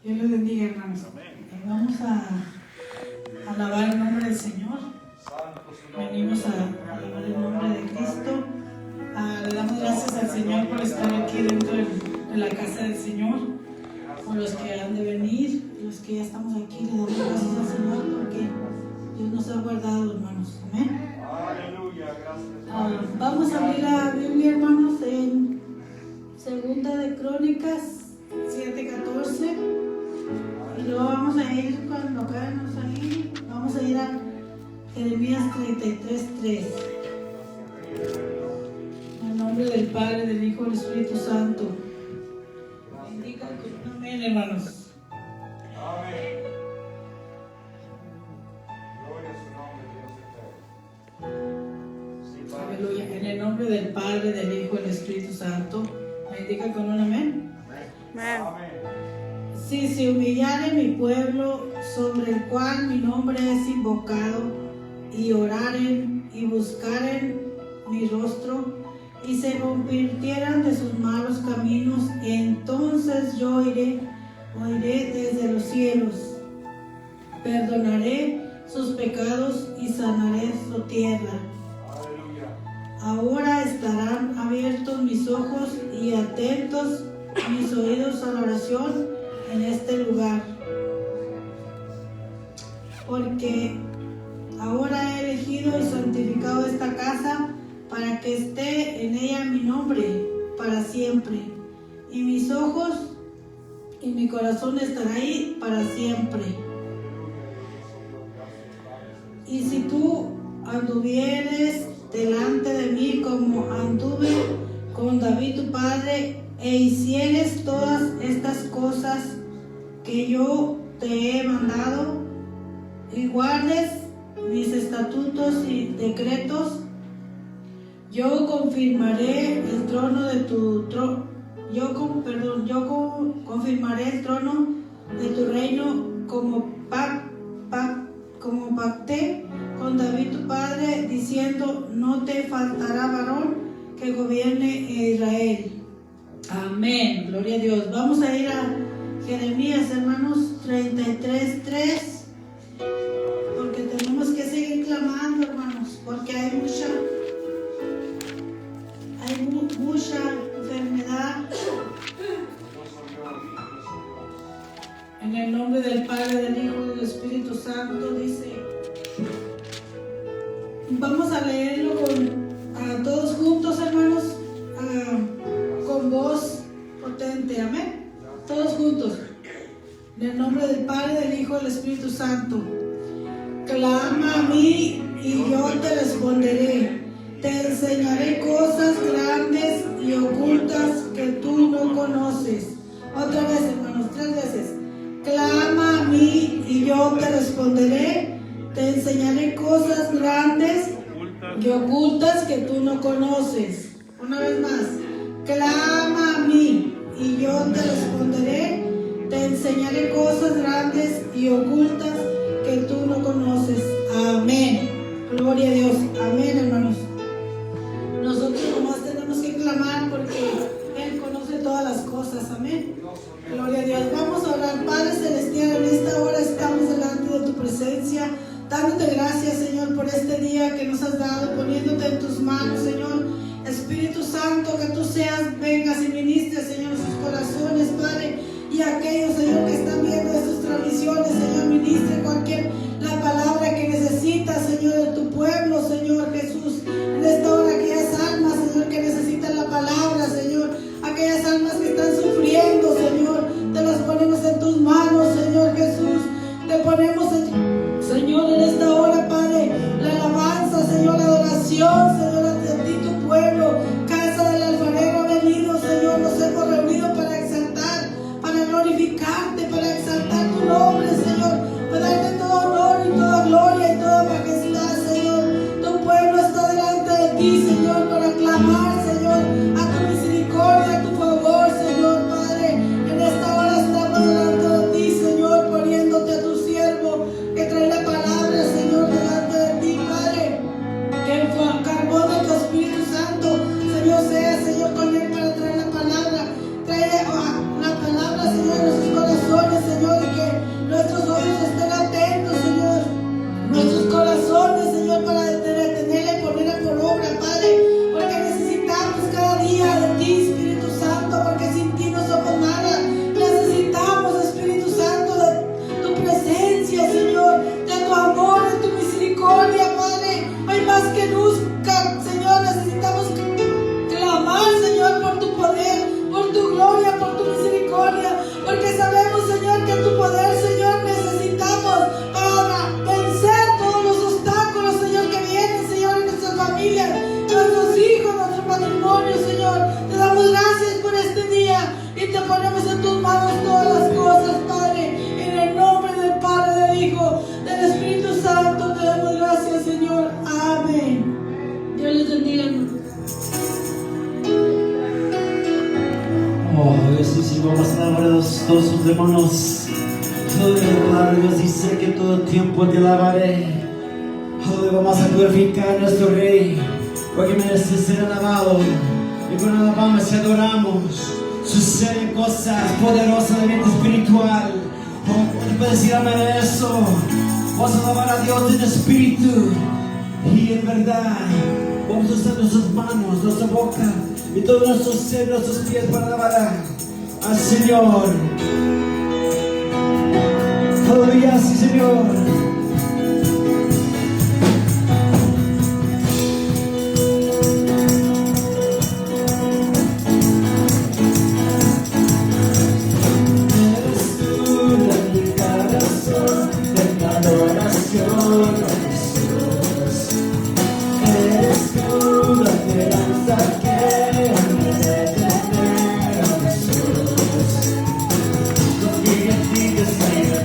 Dios les bendiga, hermanos. Vamos a alabar el nombre del Señor. Venimos a alabar el nombre de Cristo. Le damos gracias al Señor por estar aquí dentro de la casa del Señor. Por los que han de venir, los que ya estamos aquí, le damos gracias al Señor porque Dios nos ha guardado, hermanos. Amén. Aleluya, gracias. Vamos a abrir la Biblia, hermanos, en Segunda de Crónicas 7:14. Y luego vamos a ir, cuando acaben de salir, vamos a ir a Jeremías 33:3. En el nombre del Padre, del Hijo y del Espíritu Santo. Bendiga con amén, hermanos. Amén. Gloria a su nombre, Dios eterno. Sí, Padre. Aleluya. En el nombre del Padre, del Hijo y del Espíritu Santo. Bendiga con un amén. Amén. Si se humillare mi pueblo, sobre el cual mi nombre es invocado, y oraren y buscaren mi rostro, y se convirtieran de sus malos caminos, entonces yo oiré desde los cielos, perdonaré sus pecados y sanaré su tierra. Aleluya. Ahora estarán abiertos mis ojos y atentos mis oídos a la oración en este lugar, porque ahora he elegido y santificado esta casa para que esté en ella mi nombre para siempre, y mis ojos y mi corazón estará ahí para siempre. Y si tú anduvieres delante de mí como anduve con David tu padre, e hicieres todas estas cosas que yo te he mandado, y guardes mis estatutos y decretos, yo confirmaré el trono de tu confirmaré el trono de tu reino como pacté con David tu padre, diciendo: no te faltará varón que gobierne Israel. Amén. Gloria a Dios. Vamos a ir a Jeremías, hermanos, 33:3, porque tenemos que seguir clamando, hermanos, porque hay mucha enfermedad. En el nombre del Padre, del Hijo y del Espíritu Santo, dice. Vamos a leerlo todos juntos, hermanos, con voz potente. Amén. Todos juntos. En el nombre del Padre, del Hijo y del Espíritu Santo. Clama a mí y yo te responderé. Te enseñaré cosas grandes y ocultas que tú no conoces. Otra vez, hermanos, 3 veces. Clama a mí y yo te responderé. Te enseñaré cosas grandes y ocultas que tú no conoces. Una vez más. Clama a mí y yo te responderé. Te enseñaré cosas grandes y ocultas que tú no conoces. Amén. Gloria a Dios. Amén, hermanos. Nosotros nomás tenemos que clamar porque Él conoce todas las cosas. Amén. Gloria a Dios. Vamos a orar. Padre Celestial, en esta hora estamos delante de tu presencia, dándote gracias, Señor, por este día que nos has dado, poniéndote en tus manos, Señor. Espíritu Santo, que tú vengas y ministres, Señor, sus corazones, Padre, y aquellos, Señor, que están viendo estas transmisiones, Señor, ministre la palabra que necesita, Señor, de tu pueblo, Señor Jesús. En esta hora, aquellas almas, Señor, que necesitan la palabra, Señor, aquellas almas que están sufriendo, Señor, te las ponemos en tus manos, Señor Jesús. Te ponemos, Señor, en esta hora, Padre, la alabanza, Señor, la adoración, Señor, ante ti, tu pueblo, casa del alfarero ha venido, Señor, nos hemos reunido para exaltar, para glorificarte, para exaltar tu nombre, Señor, para darte todo honor y toda gloria y toda majestad, Señor. Tu pueblo está delante de ti, Señor, para clamar, Señor, a tu misericordia, a tu favor, Señor, Padre. En esta hora estamos delante de ti, Señor, poniéndote a tu siervo que trae la palabra, Señor, delante de ti, Padre. Que el carbón de tu Espíritu Santo, Señor, sea, Señor, con él para traer la palabra. Trae la palabra, Señor, en nuestros corazones, Señor. Oh, Jesús, y vamos a alabar a todos sus demonios. Aleluya, la palabra de Dios dice que todo el tiempo te alabaré. Aleluya, vamos a glorificar a nuestro Rey, porque merece ser alabado. Y con alabamos y adoramos. Suceden cosas poderosas de mente espiritual. Oh, puedes decir amén a eso. Vamos a alabar a Dios en espíritu y en verdad. Vamos a usar nuestras manos, nuestra boca y todo nuestro ser, nuestros pies para alabar al Señor. Aleluya, sí, Señor. Eres tú la única razón de la adoración, Jesús. Eres tú la esperanza que me debe tener, Jesús. Confío en ti, Dios mío.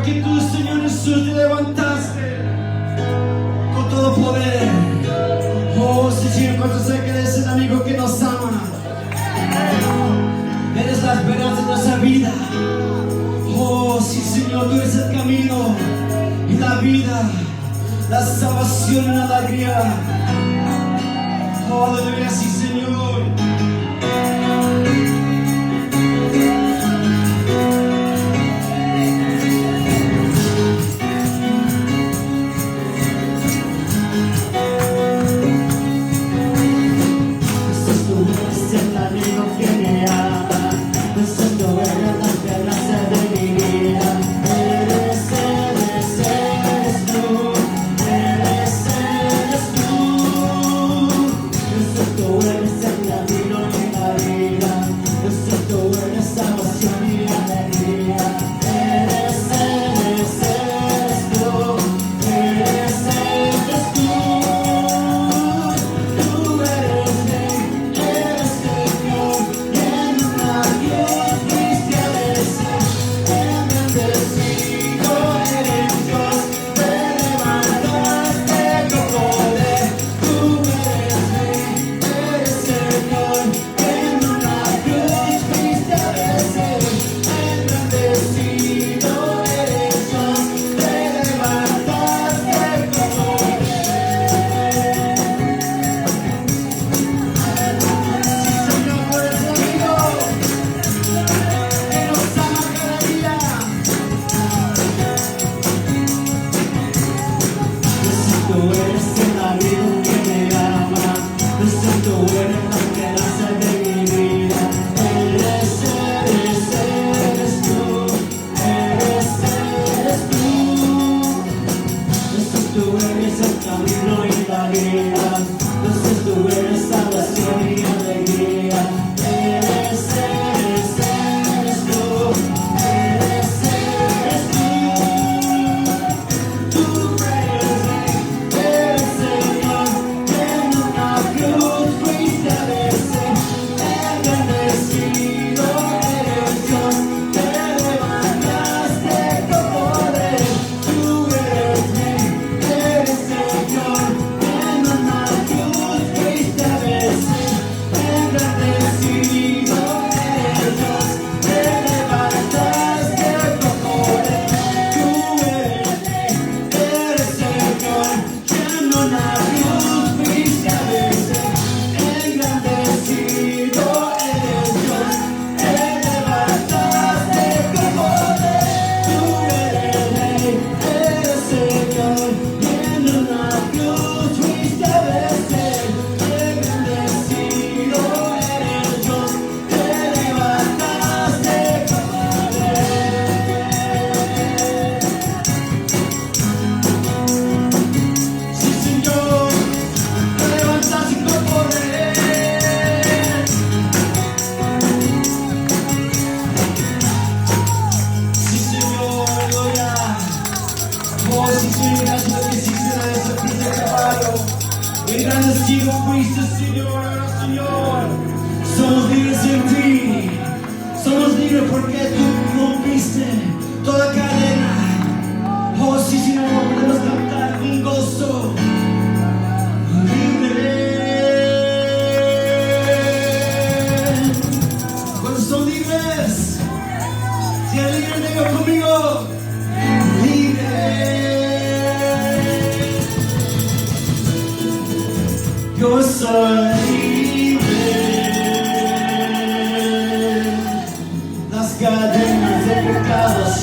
Porque tú, Señor Jesús, te levantaste con todo poder. Oh, sí, Señor, cuando sé que eres el amigo que nos ama. Eres la esperanza de nuestra vida. Oh, sí, Señor, tú eres el camino y la vida, la salvación y la alegría. Oh, aleluya, sí, Señor. Engrandecido fuiste, Señor, ahora, Señor. Somos libres en ti. Somos libres porque tú rompiste toda cadena. Oh, sí, Señor, podemos cantar con gozo. Libre. ¿Cuántos son libres? Si eres libre, digo conmigo. Libre. Yo soy libre. Las cadenas de pecados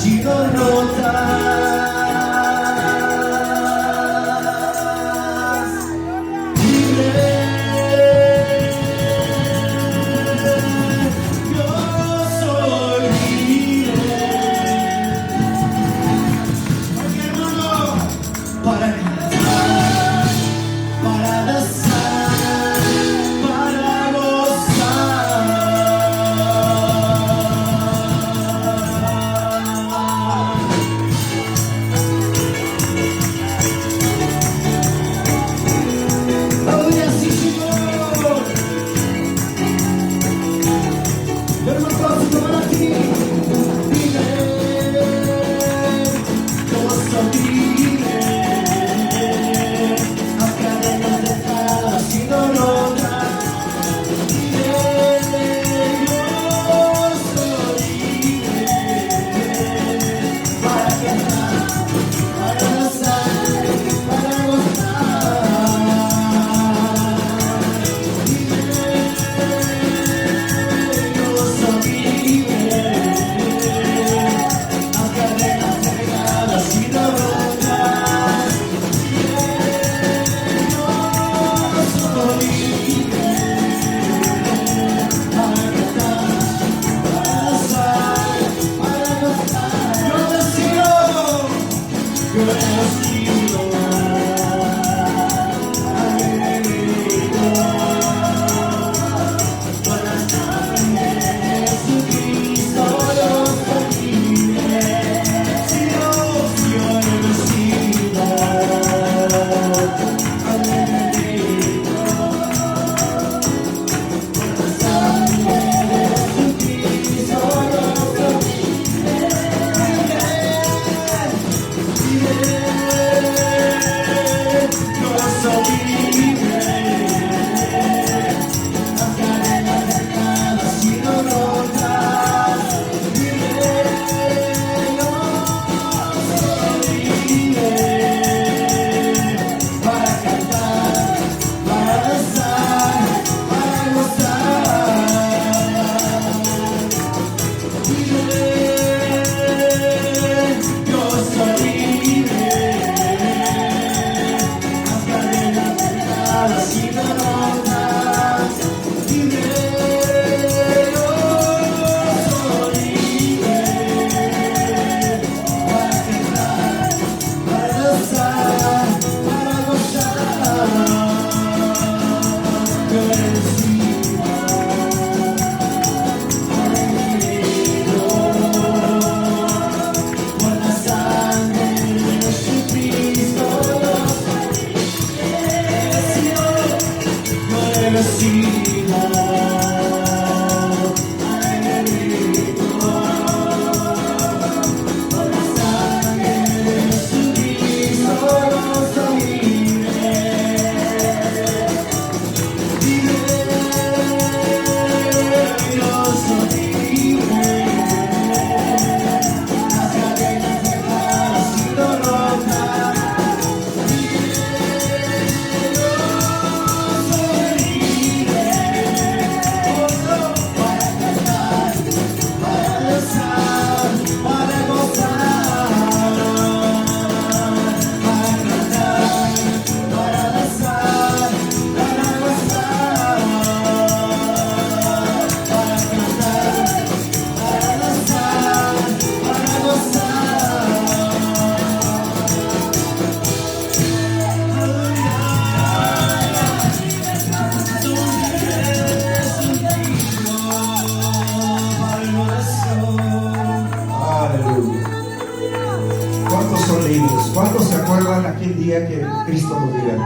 ¿Cuántos se acuerdan aquel día que Cristo nos libertó?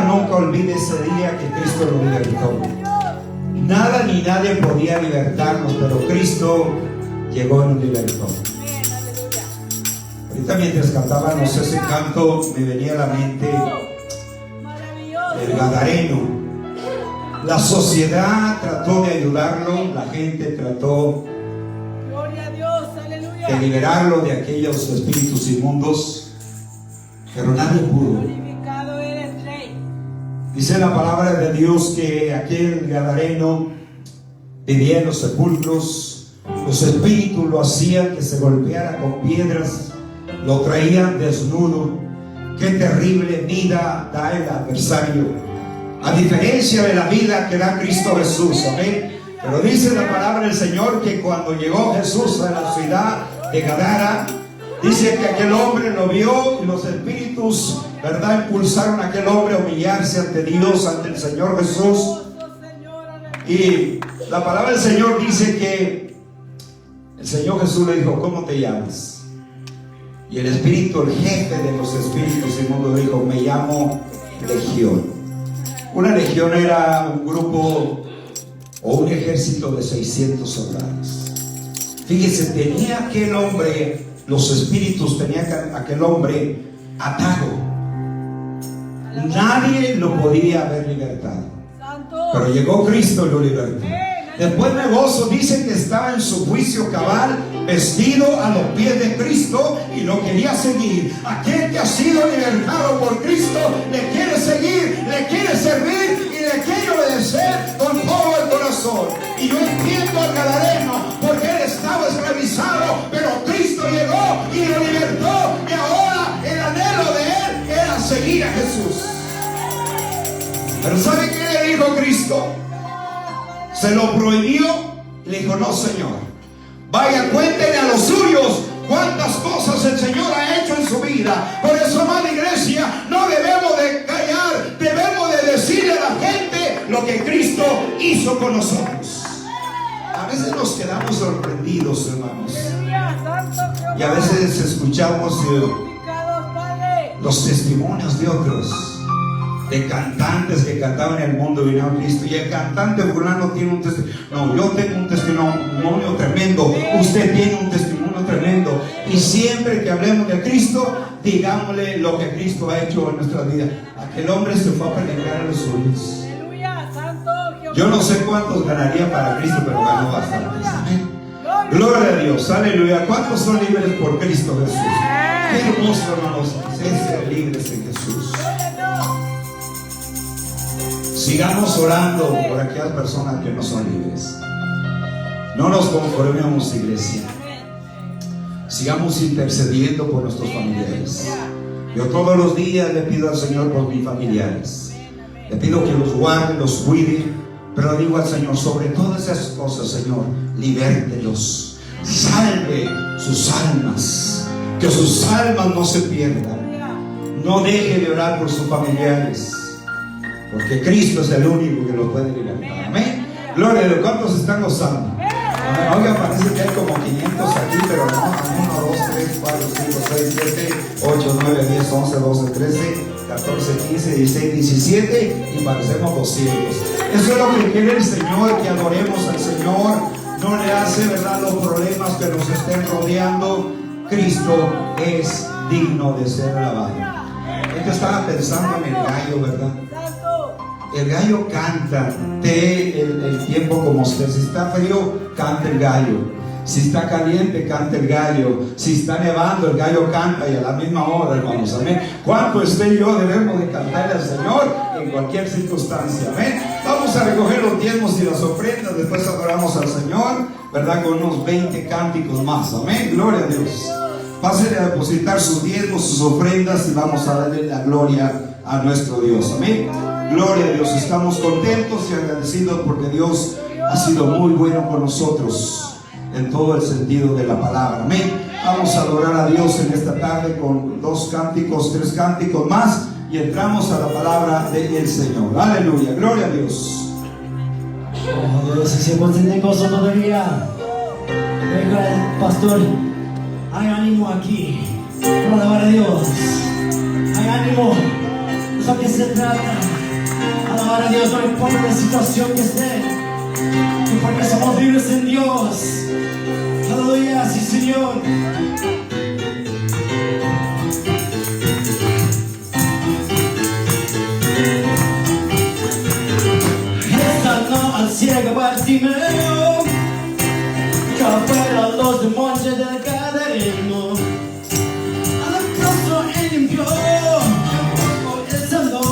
Nunca olvide ese día que Cristo nos libertó. Nada ni nadie podía libertarnos, pero Cristo llegó y nos libertó. Ahorita mientras cantábamos ese canto me venía a la mente el Gadareno. La sociedad trató de ayudarlo, la gente trató de liberarlo de aquellos espíritus inmundos, pero nadie pudo. Dice la palabra de Dios que aquel Gadareno vivía en los sepulcros, los espíritus lo hacían que se golpeara con piedras, lo traían desnudo. Qué terrible vida da el adversario, a diferencia de la vida que da Cristo Jesús, amén. Pero dice la palabra del Señor que cuando llegó Jesús a la ciudad de Gadara, dice que aquel hombre lo vio y los espíritus, ¿verdad?, impulsaron a aquel hombre a humillarse ante Dios, ante el Señor Jesús. Y la palabra del Señor dice que el Señor Jesús le dijo: ¿cómo te llamas? Y el espíritu, el jefe de los espíritus inmundos, dijo: me llamo Legión. Una legión era un grupo o un ejército de 600 soldados. Fíjese, tenía aquel hombre, los espíritus tenían aquel hombre atado. Nadie lo podía haber libertado, pero llegó Cristo y lo libertó. Después de gozo, dice que estaba en su juicio cabal, vestido a los pies de Cristo, y lo quería seguir. Aquel que ha sido libertado por Cristo le quiere seguir, le quiere servir y le quiere obedecer con todo el corazón. Y yo entiendo al Gadareno, porque él estaba esclavizado, pero Cristo llegó y lo libertó, y ahora el anhelo de él era seguir a Jesús. Pero ¿sabe qué le dijo Cristo? Se lo prohibió. Le dijo: no, Señor, vaya, cuéntenle a los suyos cuántas cosas el Señor ha hecho en su vida. con nosotros. A veces nos quedamos sorprendidos, hermanos. Y a veces escuchamos los testimonios de otros, de cantantes que cantaban en el mundo y vinieron a Cristo. Y el cantante fulano tiene un testimonio. No, yo tengo un testimonio tremendo. Usted tiene un testimonio tremendo. Y siempre que hablemos de Cristo, digámosle lo que Cristo ha hecho en nuestra vida. Aquel hombre se fue a predicar a los suyos. Yo no sé cuántos ganaría para Cristo, pero ganó bastantes. Amén. Gloria a Dios, aleluya. ¿Cuántos son libres por Cristo Jesús? Qué hermoso, hermanos, es ser libres en Jesús. Sigamos orando por aquellas personas que no son libres. No nos conformemos, iglesia. Sigamos intercediendo por nuestros familiares. Yo todos los días le pido al Señor por mis familiares. Le pido que los guarde, los cuide. Pero digo al Señor, sobre todas esas cosas, Señor, libértelos. Salve sus almas. Que sus almas no se pierdan. No deje de orar por sus familiares. Porque Cristo es el único que los puede libertar. Amén. Gloria a Dios. ¿Cuántos están gozando? Oiga, parece que hay como 500 aquí, pero no. 1, 2, 3, 4, 5, 6, 7, 8, 9, 10, 11, 12, 13, 14, 15, 16, 17 y parecemos 200. Eso es lo que quiere el Señor, que adoremos al Señor. No le hace, ¿verdad?, los problemas que nos estén rodeando. Cristo es digno de ser alabado. Yo estaba pensando en el gallo, ¿verdad? El gallo canta de el tiempo como usted. Si está frío, canta el gallo. Si está caliente, canta el gallo. Si está nevando, el gallo canta, y a la misma hora, hermanos. Amén. ¿Cuánto usted y yo debemos de cantarle al Señor en cualquier circunstancia? Amén. Vamos a recoger los diezmos y las ofrendas. Después adoramos al Señor, ¿verdad? Con unos 20 cánticos más. Amén. Gloria a Dios. Pásenle a depositar sus diezmos, sus ofrendas, y vamos a darle la gloria a nuestro Dios. Amén. Gloria a Dios. Estamos contentos y agradecidos porque Dios ha sido muy bueno con nosotros en todo el sentido de la palabra. Amén. Vamos a adorar a Dios en esta tarde con 2 cánticos, 3 cánticos más, y entramos a la palabra del Señor. Aleluya. Gloria a Dios. Oh, Dios, si se contiene gozo todavía. Venga, pastor, hay ánimo aquí para alabar a Dios. Hay ánimo. ¿De qué se trata? Alabar a Dios, no importa la situación que esté, porque somos libres en Dios. Aleluya, sí, Señor. Estando al ciego Bartimeo, que afuera los demonios del Gadareno, al rostro él limpió, él sanó,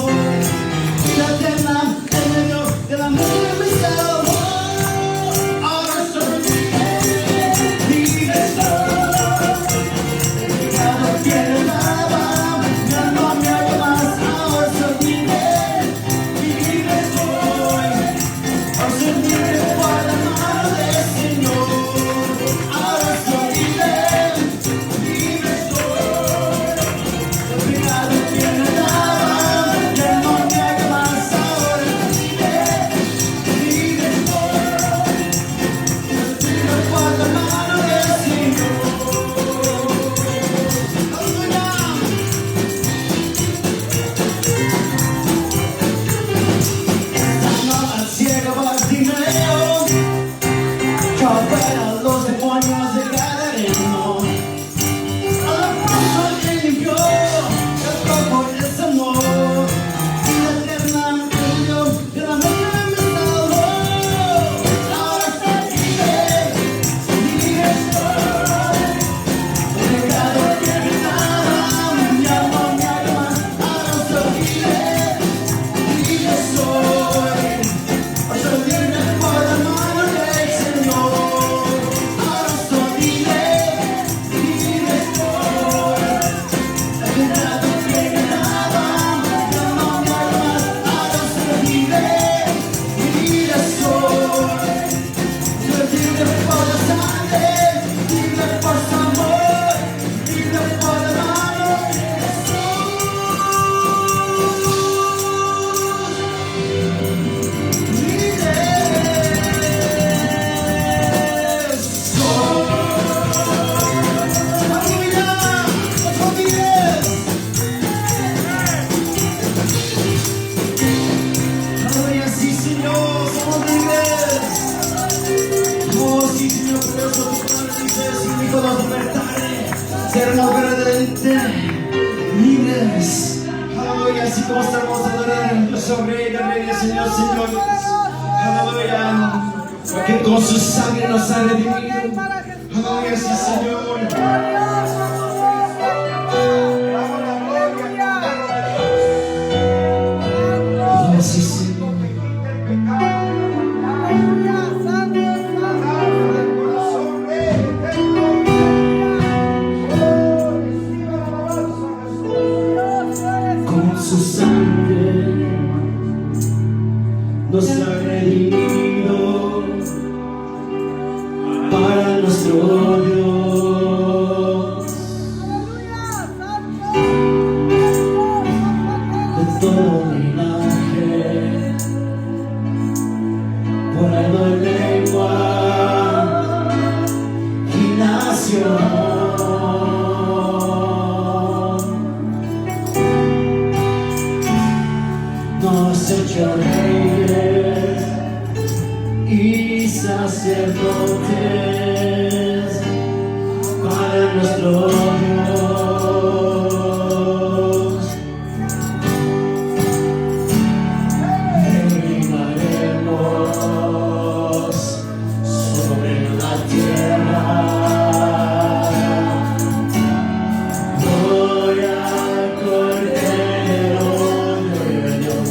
la eterna en medio de la muerte me salvó. Ahora soy libre soy, pecado tiene nada, ya no me hago más. Ahora soy libre soy, ahora soy libre para seremos verdaderamente libres. Aleluya, así como estamos adorando, yo soy Rey de Reyes, Señor, señores. Aleluya, porque con su sangre nos ha redimido. Aleluya, sí, Señor. Oh, sí, Señor. Con su sangre nos ha redimido para nuestro Dios de todo linaje, pueblo y lengua y nación. Nos hecho reyes y sacerdotes para nuestro Dios. Reinaremos sobre la tierra. Gloria al Cordero de Dios.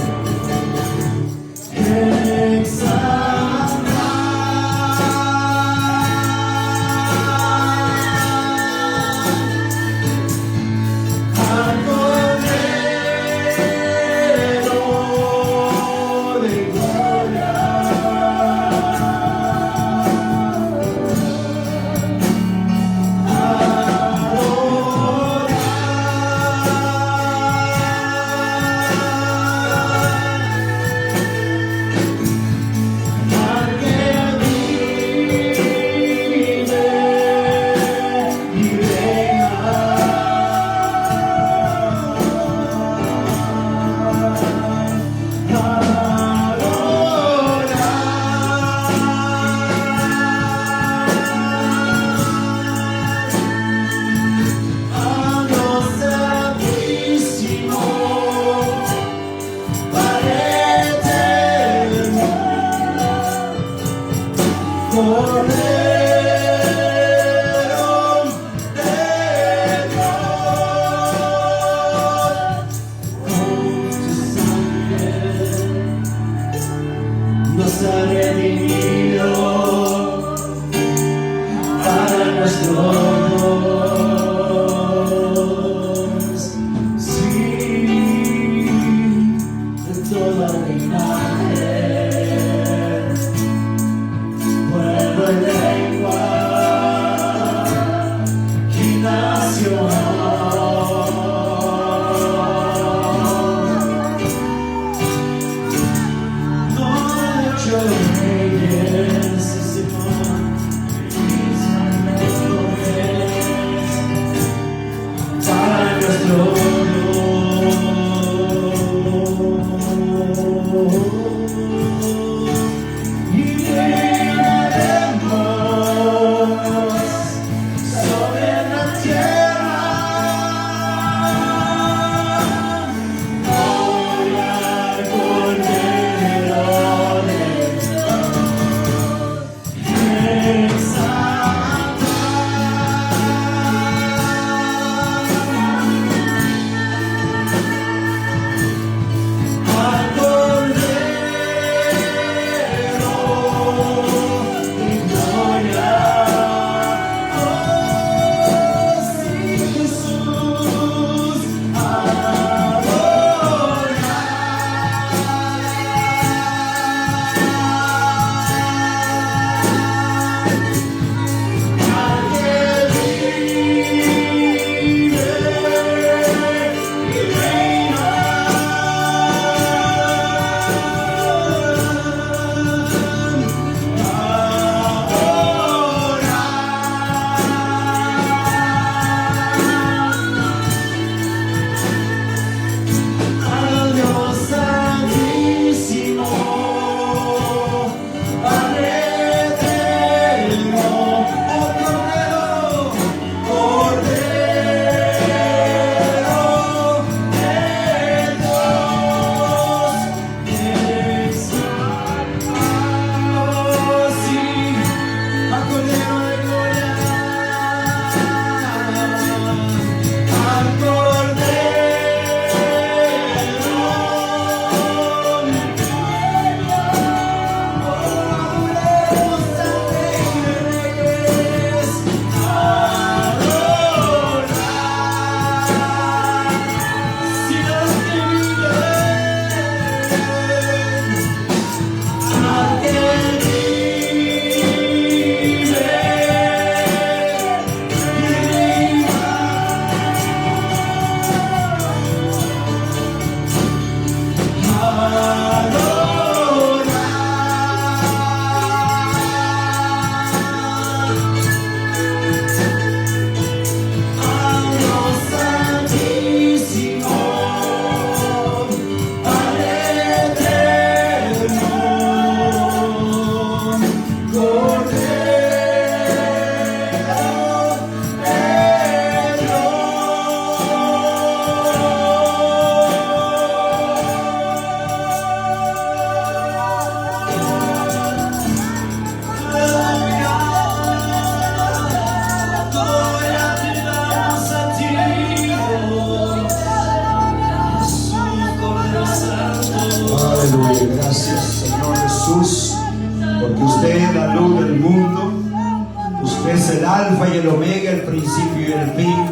Alfa y el Omega, el principio y el fin.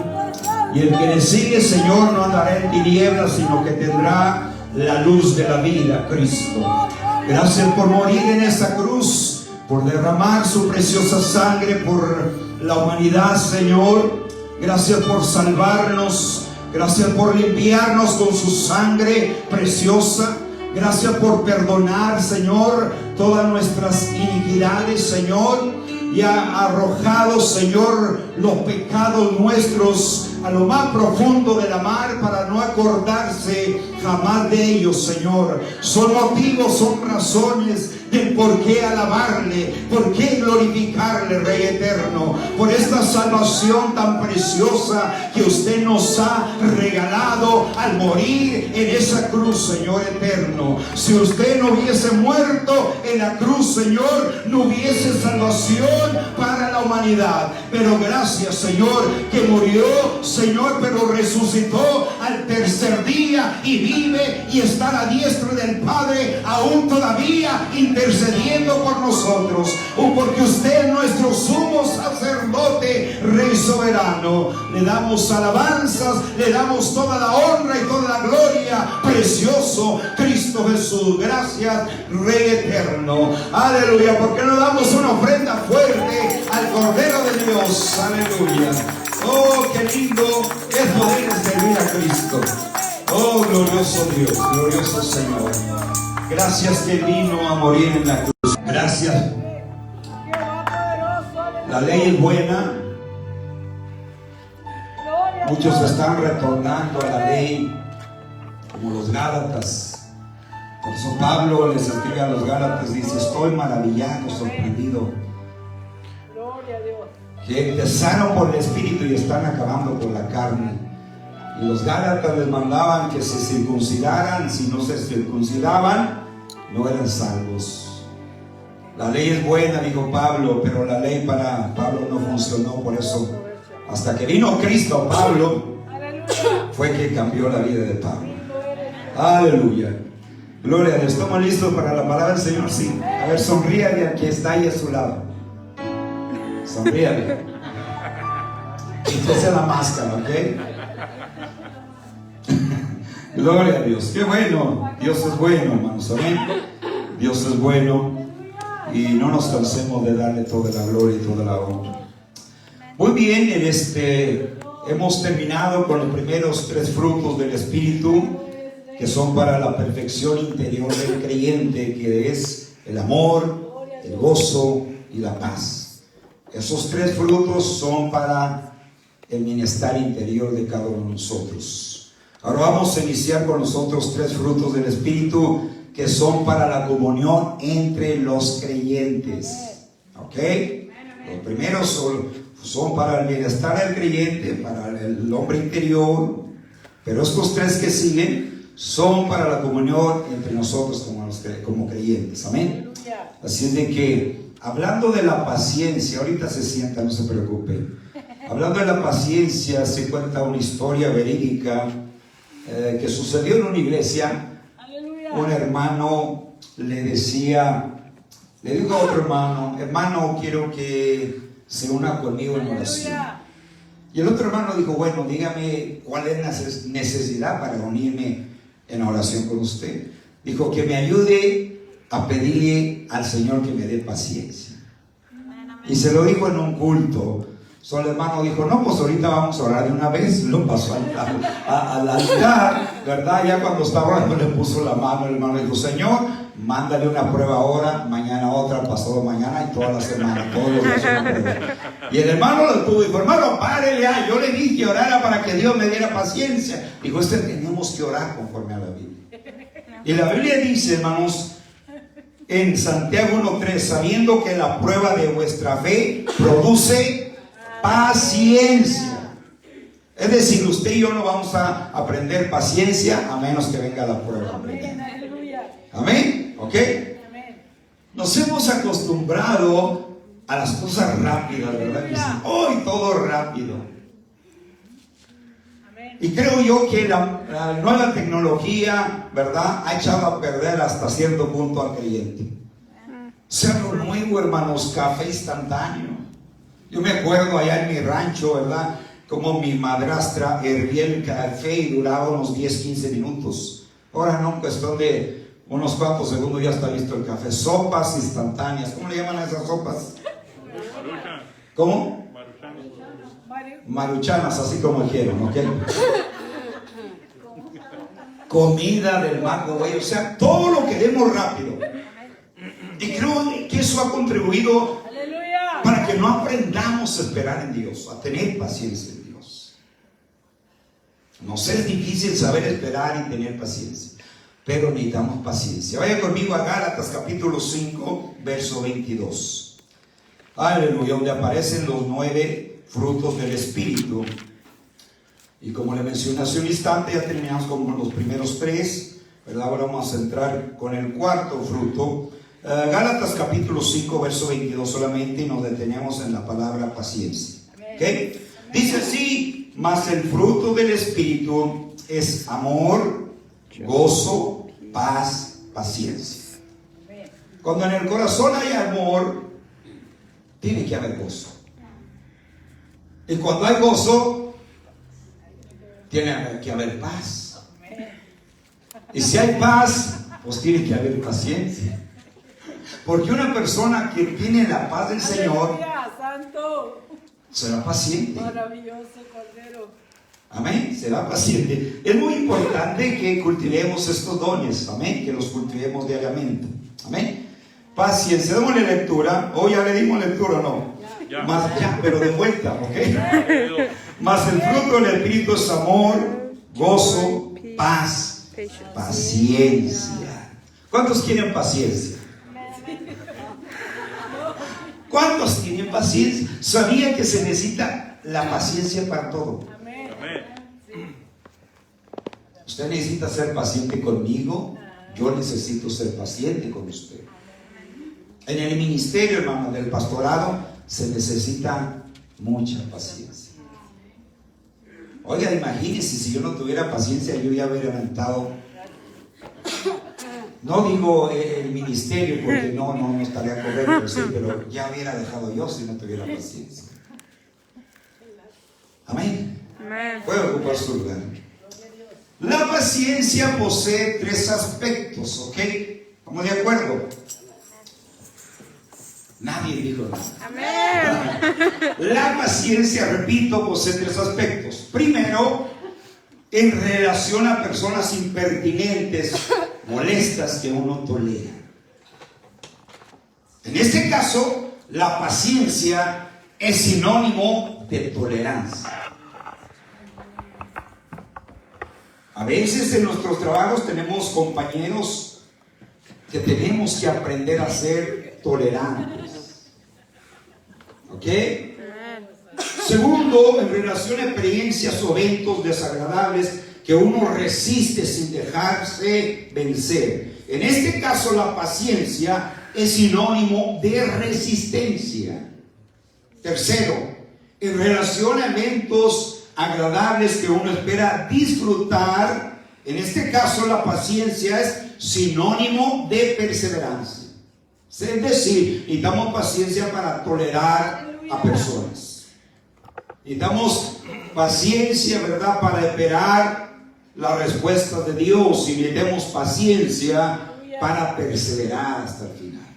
Y el que le sigue, Señor, no andará en tinieblas, sino que tendrá la luz de la vida, Cristo. Gracias por morir en esa cruz, por derramar su preciosa sangre por la humanidad, Señor. Gracias por salvarnos. Gracias por limpiarnos con su sangre preciosa. Gracias por perdonar, Señor, todas nuestras iniquidades, Señor. Y ha arrojado, Señor, los pecados nuestros a lo más profundo de la mar para no acordarse jamás de ellos, Señor. Son motivos, son razones del por qué alabarle, por qué glorificarle, Rey eterno, por esta salvación tan preciosa que usted nos ha regalado al morir en esa cruz, Señor eterno. Si usted no hubiese muerto en la cruz, Señor, no hubiese salvación para la humanidad. Pero gracias, Señor, que murió, Señor, pero resucitó al tercer día y vive y está a la diestra del Padre, aún todavía intercediendo por nosotros. Porque usted es nuestro sumo sacerdote, Rey soberano. Le damos alabanzas, le damos toda la honra y toda la gloria, precioso Cristo Jesús. Gracias, Rey eterno. Aleluya. Porque no damos una ofrenda fuerte al Cordero de Dios. Aleluya. Oh, qué lindo es poder servir a Cristo. Oh, glorioso Dios, glorioso Señor. Gracias que vino a morir en la cruz. Gracias. La ley es buena. Muchos están retornando a la ley, como los Gálatas. Por eso Pablo les escribe a los Gálatas, dice: estoy maravillado, sorprendido, que empezaron por el Espíritu y están acabando por la carne. Y los Gálatas les mandaban que se circuncidaran. Si no se circuncidaban, no eran salvos. La ley es buena, dijo Pablo, pero la ley para Pablo no funcionó. Por eso, hasta que vino Cristo, Pablo, fue que cambió la vida de Pablo. Aleluya. Gloria a Dios. ¿Estamos listos para la palabra del Señor? Sí. A ver, sonríale al que está ahí a su lado. Sonríale. Quítese la máscara, ¿ok? Gloria a Dios. Qué bueno. Dios es bueno, hermanos. Amén. Dios es bueno. Y no nos cansemos de darle toda la gloria y toda la honra. Muy bien, hemos terminado con los primeros 3 frutos del Espíritu, que son para la perfección interior del creyente, que es el amor, el gozo y la paz. Esos 3 frutos son para el bienestar interior de cada uno de nosotros. Ahora vamos a iniciar con los otros 3 frutos del Espíritu, que son para la comunión entre los creyentes. ¿Ok? Los primeros son para el bienestar del creyente, para el hombre interior. Pero estos 3 que siguen son para la comunión entre nosotros como creyentes. Amén. Así es de que, hablando de la paciencia, ahorita se sienta, no se preocupe. Hablando de la paciencia, se cuenta una historia verídica que sucedió en una iglesia. Un hermano le dijo a otro hermano, quiero que se una conmigo en oración. Y el otro hermano dijo: bueno, dígame cuál es la necesidad para unirme en oración con usted. Dijo: que me ayude a pedirle al Señor que me dé paciencia. Y se lo dijo en un culto. El hermano dijo: no, pues ahorita vamos a orar de una vez. Lo pasó al altar, ¿verdad? Ya cuando estaba orando le puso la mano. El hermano dijo: Señor, mándale una prueba ahora, mañana otra, pasado mañana y toda la semana, todos los días una prueba. Y el hermano lo tuvo y dijo: hermano, párele, yo le dije que orara para que Dios me diera paciencia. Dijo: tenemos que orar conforme a la Biblia. Y la Biblia dice, hermanos, en Santiago 1:3, sabiendo que la prueba de vuestra fe produce paciencia. Es decir, usted y yo no vamos a aprender paciencia a menos que venga la prueba. Amén. ¿Ok? Nos hemos acostumbrado a las cosas rápidas, ¿verdad? Dicen: hoy todo rápido. Y creo yo que la nueva tecnología, ¿verdad?, ha echado a perder hasta cierto punto al creyente. O sea, lo nuevo, hermanos, café instantáneo. Yo me acuerdo allá en mi rancho, ¿verdad? Como mi madrastra hervía el café y duraba unos 10, 15 minutos. Ahora no, en cuestión de unos cuantos segundos ya está listo el café. Sopas instantáneas. ¿Cómo le llaman a esas sopas? ¿Cómo? Maruchanas, así como quieran, ¿ok? Comida del mango, güey. O sea, todo lo queremos rápido. Y creo que eso ha contribuido para que no aprendamos a esperar en Dios, a tener paciencia en Dios. Nos es difícil saber esperar y tener paciencia, pero necesitamos paciencia. Vaya conmigo a Gálatas capítulo 5, verso 22. Aleluya, donde aparecen los 9 frutos del Espíritu. Y como le mencioné hace un instante, ya terminamos con los primeros 3, ¿verdad? Ahora vamos a entrar con el cuarto fruto. Gálatas capítulo 5, verso 22 solamente, y nos detenemos en la palabra paciencia. ¿Okay? Dice así: mas el fruto del Espíritu es amor, gozo, paz, paciencia. Cuando en el corazón hay amor, tiene que haber gozo. Y cuando hay gozo, tiene que haber paz. Y si hay paz, pues tiene que haber paciencia. Porque una persona que tiene la paz del Señor será paciente. Maravilloso Cordero. Amén, será paciente. Es muy importante que cultivemos estos dones. Amén, que los cultivemos diariamente. Amén. Paciencia, démosle lectura. ¿O ya le dimos lectura o no? Ya. Más ya, pero de vuelta, ¿ok? Mas el fruto del Espíritu es amor, gozo, paz, paciencia. ¿Cuántos quieren paciencia? ¿Cuántos tienen paciencia? ¿Sabía que se necesita la paciencia para todo? Amén. Usted necesita ser paciente conmigo. Yo necesito ser paciente con usted. En el ministerio, hermano, del pastorado, se necesita mucha paciencia. Oiga, imagínense, si yo no tuviera paciencia, yo ya hubiera aventado. No digo el ministerio, porque no estaría correcto, sí, pero ya hubiera dejado yo si no tuviera paciencia. Amén. Puede ocupar su lugar. La paciencia posee 3 aspectos, ¿ok? ¿Estamos de acuerdo? Nadie dijo nada. La paciencia, repito, posee 3 aspectos. Primero, en relación a personas impertinentes, molestas que uno tolera. En este caso, la paciencia es sinónimo de tolerancia. A veces en nuestros trabajos tenemos compañeros que tenemos que aprender a ser tolerantes. ¿Ok? Segundo, en relación a experiencias o eventos desagradables que uno resiste sin dejarse vencer. En este caso, la paciencia es sinónimo de resistencia. Tercero, en relación a eventos agradables que uno espera disfrutar, en este caso la paciencia es sinónimo de perseverancia. Es decir, necesitamos paciencia para tolerar a personas. Necesitamos paciencia, ¿verdad?, para esperar la respuesta de Dios, y necesitamos paciencia para perseverar hasta el final.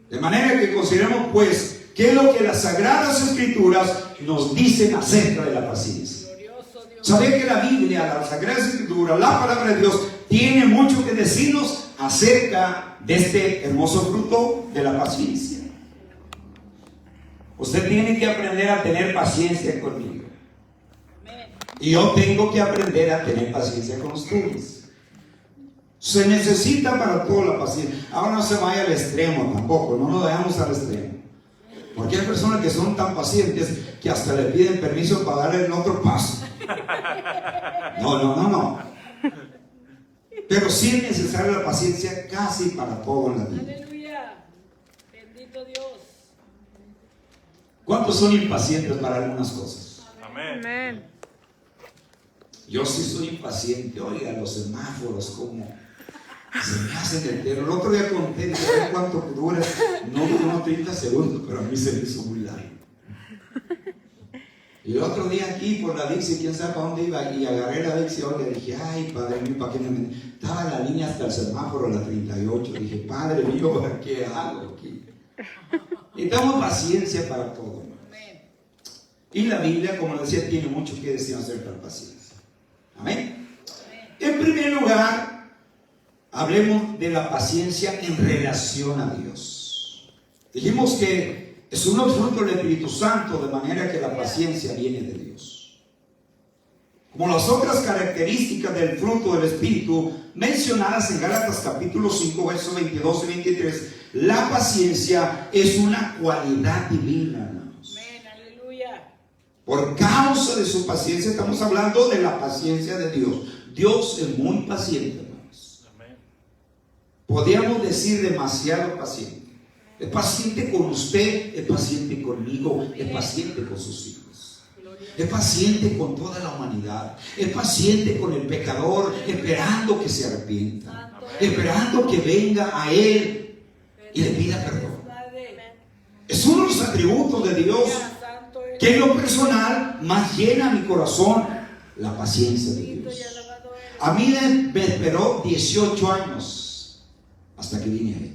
De manera que consideremos, pues, qué es lo que las Sagradas Escrituras nos dicen acerca de la paciencia. Sabía que la Biblia, las Sagradas Escrituras, la palabra de Dios, tiene mucho que decirnos acerca de este hermoso fruto de la paciencia. Usted tiene que aprender a tener paciencia conmigo. Y yo tengo que aprender a tener paciencia con ustedes. Se necesita para todo la paciencia. Ahora no se vaya al extremo tampoco, no nos vayamos al extremo. Porque hay personas que son tan pacientes que hasta le piden permiso para darle el otro paso. No. Pero sí es necesaria la paciencia casi para todo en la vida. Aleluya. Bendito Dios. ¿Cuántos son impacientes para algunas cosas? Amén. Yo sí soy impaciente. Oiga, los semáforos, como se me hacen entero. El otro día conté, ¿saben cuánto dura? No duró unos 30 segundos, pero a mí se me hizo muy largo. Y el otro día aquí por la Dixie, quién sabe para dónde iba, y agarré la Dixie y le dije, ay, Padre mío, ¿para qué me... Estaba la línea hasta el semáforo, la 38. Dije, Padre mío, ¿para qué hago aquí? Necesitamos paciencia para todo. Y la Biblia, como decía, tiene mucho que decir acerca de la paciencia. Amén. En primer lugar, hablemos de la paciencia en relación a Dios. Dijimos que es uno fruto del Espíritu Santo, de manera que la paciencia viene de Dios. Como las otras características del fruto del Espíritu mencionadas en Gálatas capítulo 5, versos 22 y 23, la paciencia es una cualidad divina, hermanos. Amén, aleluya. Por causa de su paciencia, estamos hablando de la paciencia de Dios. Dios es muy paciente, hermanos. Podríamos decir demasiado paciente. Es paciente con usted, es paciente conmigo, es paciente con sus hijos. Es paciente con toda la humanidad. Es paciente con el pecador, esperando que se arrepienta, esperando que venga a Él y le pida perdón. Es uno de los atributos de Dios que en lo personal más llena mi corazón, la paciencia de Dios. A mí me esperó 18 años hasta que vine a Él.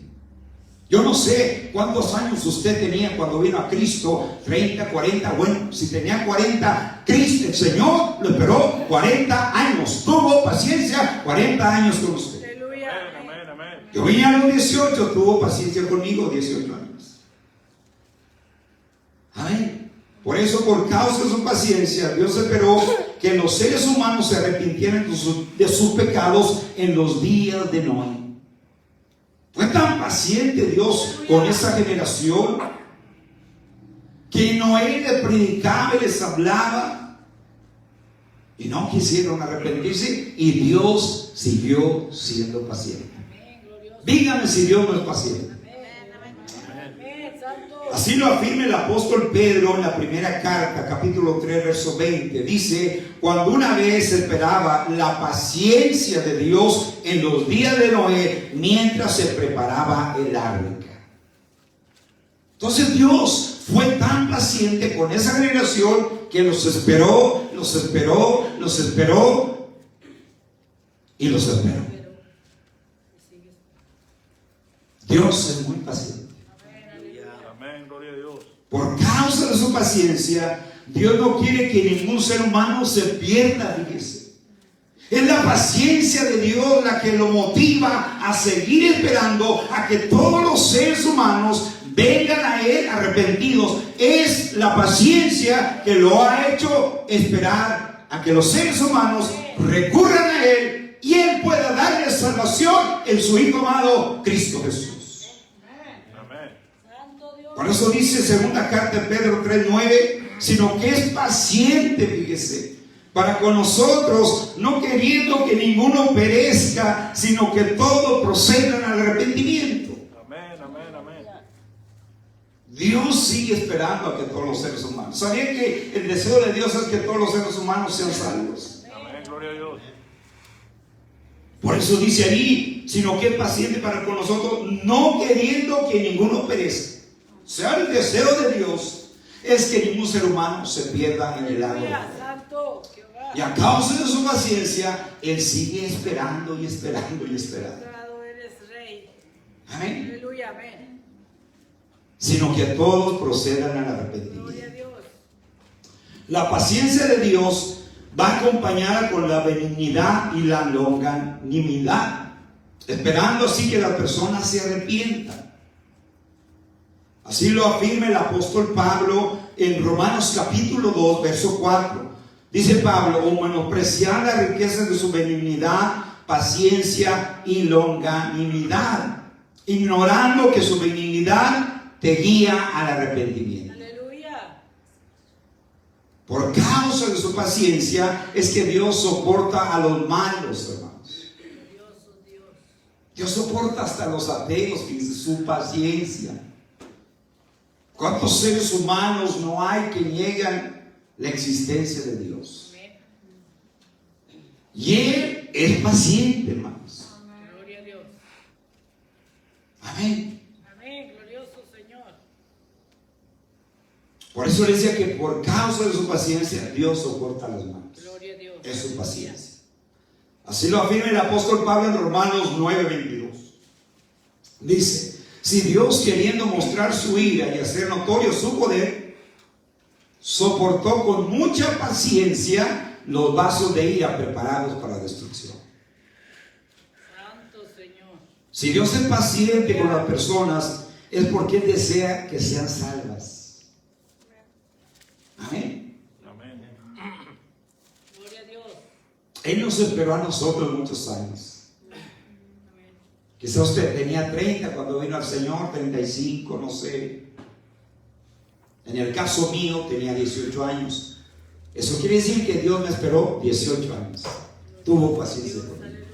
Yo no sé cuántos años usted tenía cuando vino a Cristo, 30, 40, bueno, si tenía 40, Cristo, el Señor lo esperó 40 años, tuvo paciencia 40 años con usted. Aleluya. Yo vine a los 18, tuvo paciencia conmigo 18 años. Amén. Por eso, por causa de su paciencia, Dios esperó que los seres humanos se arrepintieran de sus pecados en los días de Noé. Fue tan paciente Dios con esa generación que Noé les predicaba y les hablaba y no quisieron arrepentirse, y Dios siguió siendo paciente. Dígame si Dios no es paciente. Así lo afirma el apóstol Pedro en la primera carta, capítulo 3, verso 20. Dice, cuando una vez esperaba la paciencia de Dios en los días de Noé, mientras se preparaba el arca. Entonces Dios fue tan paciente con esa generación que los esperó y los esperó. Dios es muy paciente. Amén, gloria a Dios. Por causa de su paciencia, Dios no quiere que ningún ser humano se pierda, fíjese. Es la paciencia de Dios la que lo motiva a seguir esperando a que todos los seres humanos vengan a Él arrepentidos. Es la paciencia que lo ha hecho esperar a que los seres humanos recurran a Él y Él pueda darle salvación en su Hijo amado Cristo Jesús. Por eso dice segunda carta de Pedro 3:9, sino que es paciente, fíjese, para con nosotros, no queriendo que ninguno perezca, sino que todos procedan al arrepentimiento. Amén, amén, amén. Dios sigue esperando a que todos los seres humanos. ¿Sabían que el deseo de Dios es que todos los seres humanos sean salvos? Amén, gloria a Dios. Por eso dice ahí, sino que es paciente para con nosotros, no queriendo que ninguno perezca. O sea, el deseo de Dios es que ningún ser humano se pierda en el lago de fuego. Y a causa de su paciencia, Él sigue esperando y esperando y esperando. Eres rey. Amén. Aleluya, amén. Sino que todos procedan al arrepentimiento. Gloria a Dios. La paciencia de Dios va acompañada con la benignidad y la longanimidad, esperando así que las personas se arrepientan. Así lo afirma el apóstol Pablo en Romanos capítulo 2, verso 4. Dice Pablo, o menospreciar las riquezas de su benignidad, paciencia y longanimidad, ignorando que su benignidad te guía al arrepentimiento. Aleluya. Por causa de su paciencia es que Dios soporta a los malos, hermanos. Dios soporta hasta los ateos, fíjense, su paciencia. ¿Cuántos seres humanos no hay que niegan la existencia de Dios? Y Él es paciente, hermanos. Gloria a Dios. Amén. Amén, glorioso Señor. Por eso le decía que por causa de su paciencia, Dios soporta los malos. Gloria a Dios. Es su paciencia. Así lo afirma el apóstol Pablo en Romanos 9:22. Dice: si Dios, queriendo mostrar su ira y hacer notorio su poder, soportó con mucha paciencia los vasos de ira preparados para destrucción. Santo Señor. Si Dios es paciente con las personas, es porque Él desea que sean salvas. Amén. Amén. Gloria a Dios. Él nos esperó a nosotros muchos años. Quizá usted tenía 30 cuando vino al Señor, 35, no sé. En el caso mío tenía 18 años. Eso quiere decir que Dios me esperó 18 años. Tuvo paciencia conmigo.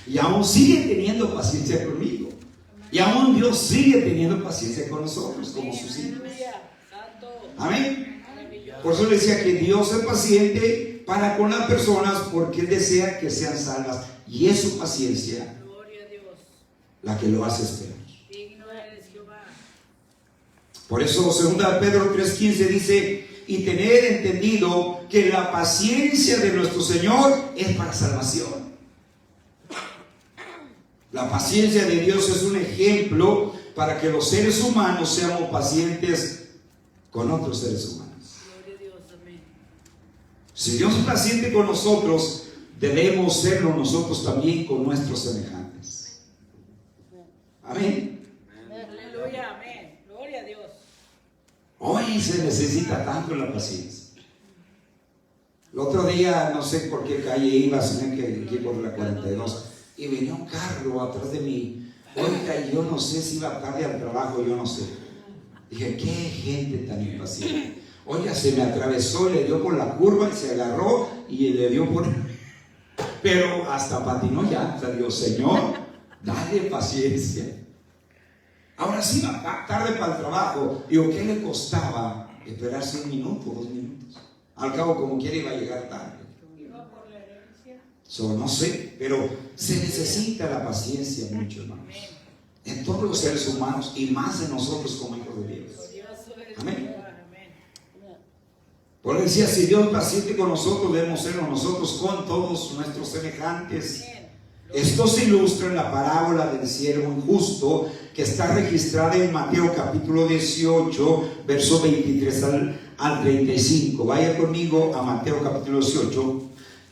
Y aún sigue teniendo paciencia conmigo. Y aún Dios sigue teniendo paciencia con nosotros, como sus hijos. Aleluya. Santo. Amén. Maravilloso. Por eso le decía que Dios es paciente para con las personas, porque Él desea que sean salvas. Y es su paciencia Gloria a Dios. la que lo hace esperar. Digno eres Jehová. Por eso 2 Pedro 3:15 dice: y tener entendido que la paciencia de nuestro Señor es para salvación. La paciencia de Dios es un ejemplo para que los seres humanos seamos pacientes con otros seres humanos. Gloria a Dios. Amén. Si Dios es paciente con nosotros, debemos serlo nosotros también con nuestros semejantes. Amén. Aleluya. Amén. Gloria a Dios. Hoy se necesita tanto la paciencia. El otro día, no sé por qué calle iba, sino que aquí por la 42, y venía un carro atrás de mí. Oiga, yo no sé si iba tarde al trabajo, yo no sé. Dije, qué gente tan impaciente. Oiga, se me atravesó, le dio por la curva y se agarró y le dio por... Pero hasta patinó ya. O sea, digo, Señor, dale paciencia. Ahora sí va tarde para el trabajo. Digo, ¿qué le costaba esperarse 1 minuto, 2 minutos? Al cabo, como quiera, iba a llegar tarde. Iba por la herencia. No sé, pero se necesita la paciencia mucho, hermanos. En todos los seres humanos y más en nosotros como hijos de Dios. Glorioso eres Amén. Jehová. Amén. Por eso decía, si Dios es paciente con nosotros, debemos serlo nosotros con todos nuestros semejantes. Amén. Esto se ilustra en la parábola del siervo injusto, que está registrada en Mateo capítulo 18, verso 23 al 35. Vaya conmigo a Mateo capítulo 18,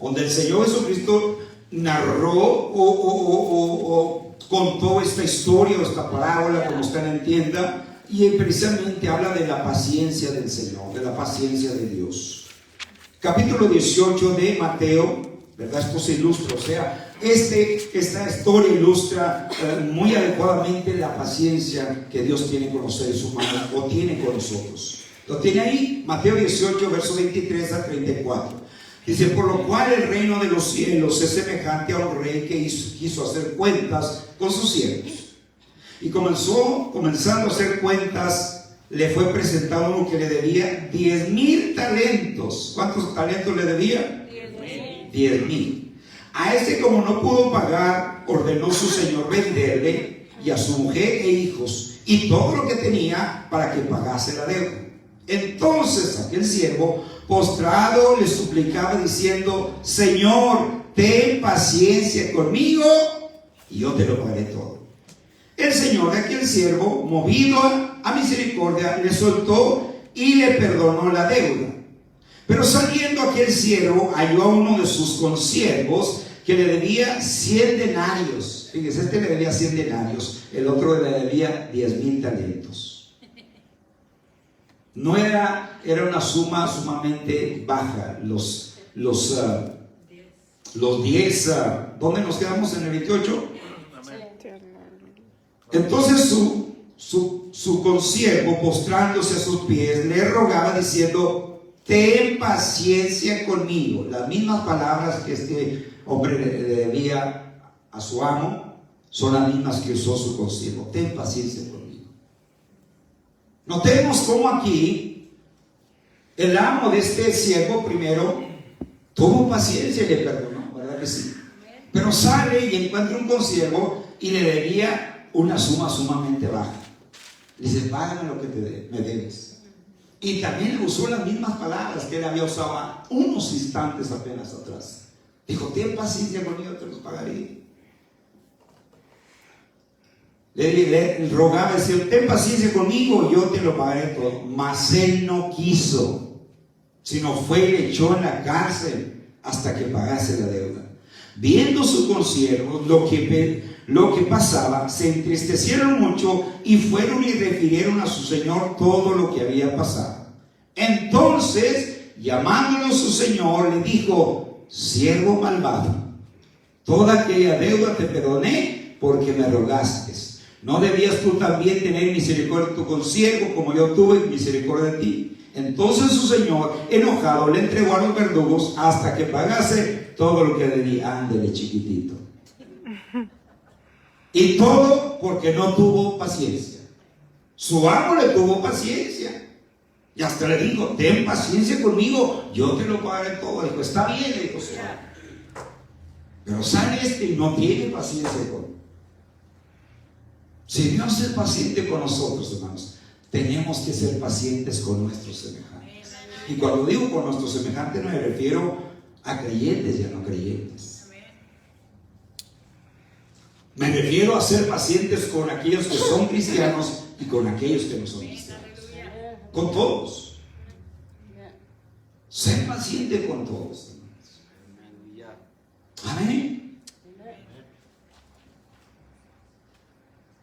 donde el Señor Jesucristo narró o contó esta historia o esta parábola, como usted entienda, y precisamente habla de la paciencia del Señor, de la paciencia de Dios. Capítulo 18 de Mateo, ¿verdad? Esto se ilustra, o sea, esta historia ilustra muy adecuadamente la paciencia que Dios tiene con los seres humanos, o tiene con nosotros. Lo tiene ahí, Mateo 18, verso 23 a 34. Dice: por lo cual el reino de los cielos es semejante a un rey que quiso hacer cuentas con sus siervos. Y comenzando a hacer cuentas, le fue presentado uno que le debía 10,000 talentos. ¿Cuántos talentos le debía? 10,000. A este, como no pudo pagar, ordenó su señor venderle, y a su mujer e hijos y todo lo que tenía, para que pagase la deuda. Entonces aquel siervo, postrado, le suplicaba diciendo: Señor, ten paciencia conmigo y yo te lo pagaré todo. El señor de aquel siervo, movido a misericordia, le soltó y le perdonó la deuda. Pero saliendo aquel siervo, halló a uno de sus consiervos que le debía 100 denarios. Fíjese, este le debía 100 denarios, el otro le debía 10,000 talentos. No era una suma sumamente baja. Los 10, ¿dónde nos quedamos? En el 28. Entonces su consiervo, postrándose a sus pies, le rogaba diciendo: ten paciencia conmigo. Las mismas palabras que este hombre le debía a su amo son las mismas que usó su consiervo. Ten paciencia conmigo. Notemos cómo aquí el amo de este siervo primero tuvo paciencia y le perdonó, ¿verdad que sí? Pero sale y encuentra un consiervo y le debía una suma sumamente baja. Le dice: págame lo que me debes. Y también usó las mismas palabras que él había usado unos instantes apenas atrás. Dijo, ten paciencia conmigo, te los pagaré. Le rogaba, decía, ten paciencia conmigo, yo te lo pagaré todo. Mas él no quiso, sino fue y le echó en la cárcel hasta que pagase la deuda. Viendo sus consiervos lo que pasaba, se entristecieron mucho y fueron y refirieron a su señor todo lo que había pasado. Entonces, llamándolo su señor, le dijo, siervo malvado, toda aquella deuda te perdoné porque me rogaste. ¿No debías tú también tener misericordia de tu consiervo como yo tuve misericordia de ti? Entonces su señor, enojado, le entregó a los verdugos hasta que pagase todo lo que debía. Ándele, chiquitito. Y todo porque no tuvo paciencia. Su amo le tuvo paciencia. Y hasta le dijo, ten paciencia conmigo, yo te lo pagaré todo. Dijo, está bien, le dijo su amo. Pero sale este y no tiene paciencia conmigo. Si Dios es paciente con nosotros, hermanos, tenemos que ser pacientes con nuestros semejantes. Y cuando digo con nuestros semejantes, no me refiero a creyentes y a no creyentes. Me refiero a ser pacientes con aquellos que son cristianos y con aquellos que no son cristianos. Con todos. Ser paciente con todos, hermanos. Amén.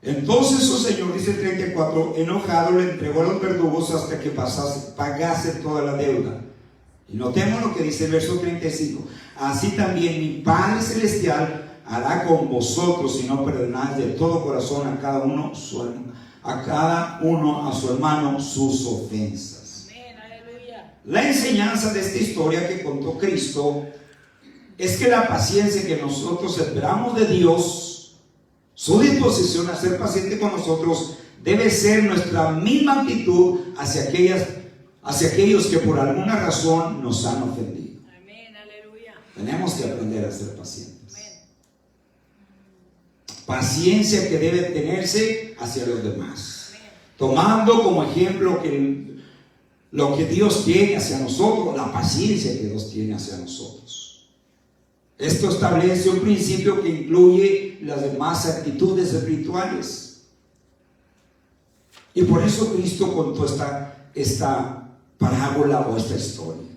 Entonces su señor, dice 34, enojado le entregó a los verdugos hasta que pagase toda la deuda. Y notemos lo que dice el verso 35. Así también mi Padre Celestial hará con vosotros si no perdonáis de todo corazón a cada uno a su hermano sus ofensas. Amén, aleluya. La enseñanza de esta historia que contó Cristo es que la paciencia que nosotros esperamos de Dios, su disposición a ser paciente con nosotros, debe ser nuestra misma actitud hacia aquellos que por alguna razón nos han ofendido. Amén, aleluya. Tenemos que aprender a ser pacientes. Amén. Paciencia que debe tenerse hacia los demás, tomando como ejemplo lo que Dios tiene hacia nosotros, la paciencia que Dios tiene hacia nosotros. Esto establece un principio que incluye las demás actitudes espirituales. Y por eso Cristo contó esta parábola o esta historia.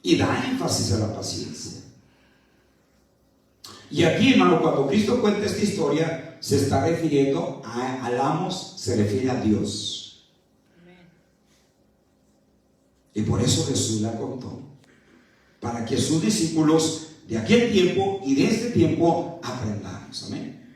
Y da énfasis a la paciencia. Y aquí, hermano, cuando Cristo cuenta esta historia, se está refiriendo al amos, se refiere a Dios. Y por eso Jesús la contó. Para que sus discípulos de aquel tiempo y de este tiempo aprendamos. Amén.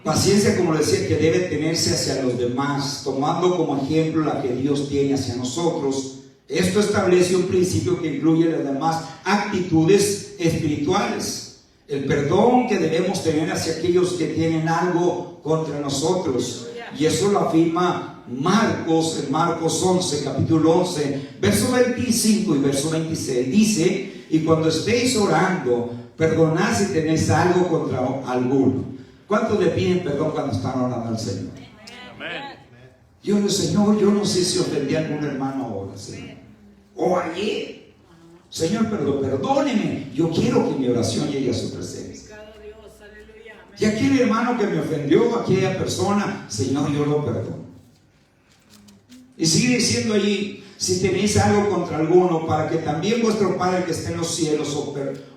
Paciencia, como decía, que debe tenerse hacia los demás, tomando como ejemplo la que Dios tiene hacia nosotros. Esto establece un principio que incluye las demás actitudes espirituales. El perdón que debemos tener hacia aquellos que tienen algo contra nosotros. Y eso lo afirma Marcos, en Marcos 11, capítulo 11, verso 25 y verso 26. Dice, y cuando estéis orando, perdonad si tenéis algo contra alguno. ¿Cuántos le piden perdón cuando están orando al Señor? Amén. Yo le digo, Señor, yo no sé si ofendí a algún hermano ahora, Señor, o ayer. Señor, perdóneme. Yo quiero que mi oración llegue a su presencia. Dios, aleluya. Amén. Y aquel hermano que me ofendió, aquella persona, Señor, yo lo perdono. Y sigue diciendo allí, si tenéis algo contra alguno, para que también vuestro Padre que está en los cielos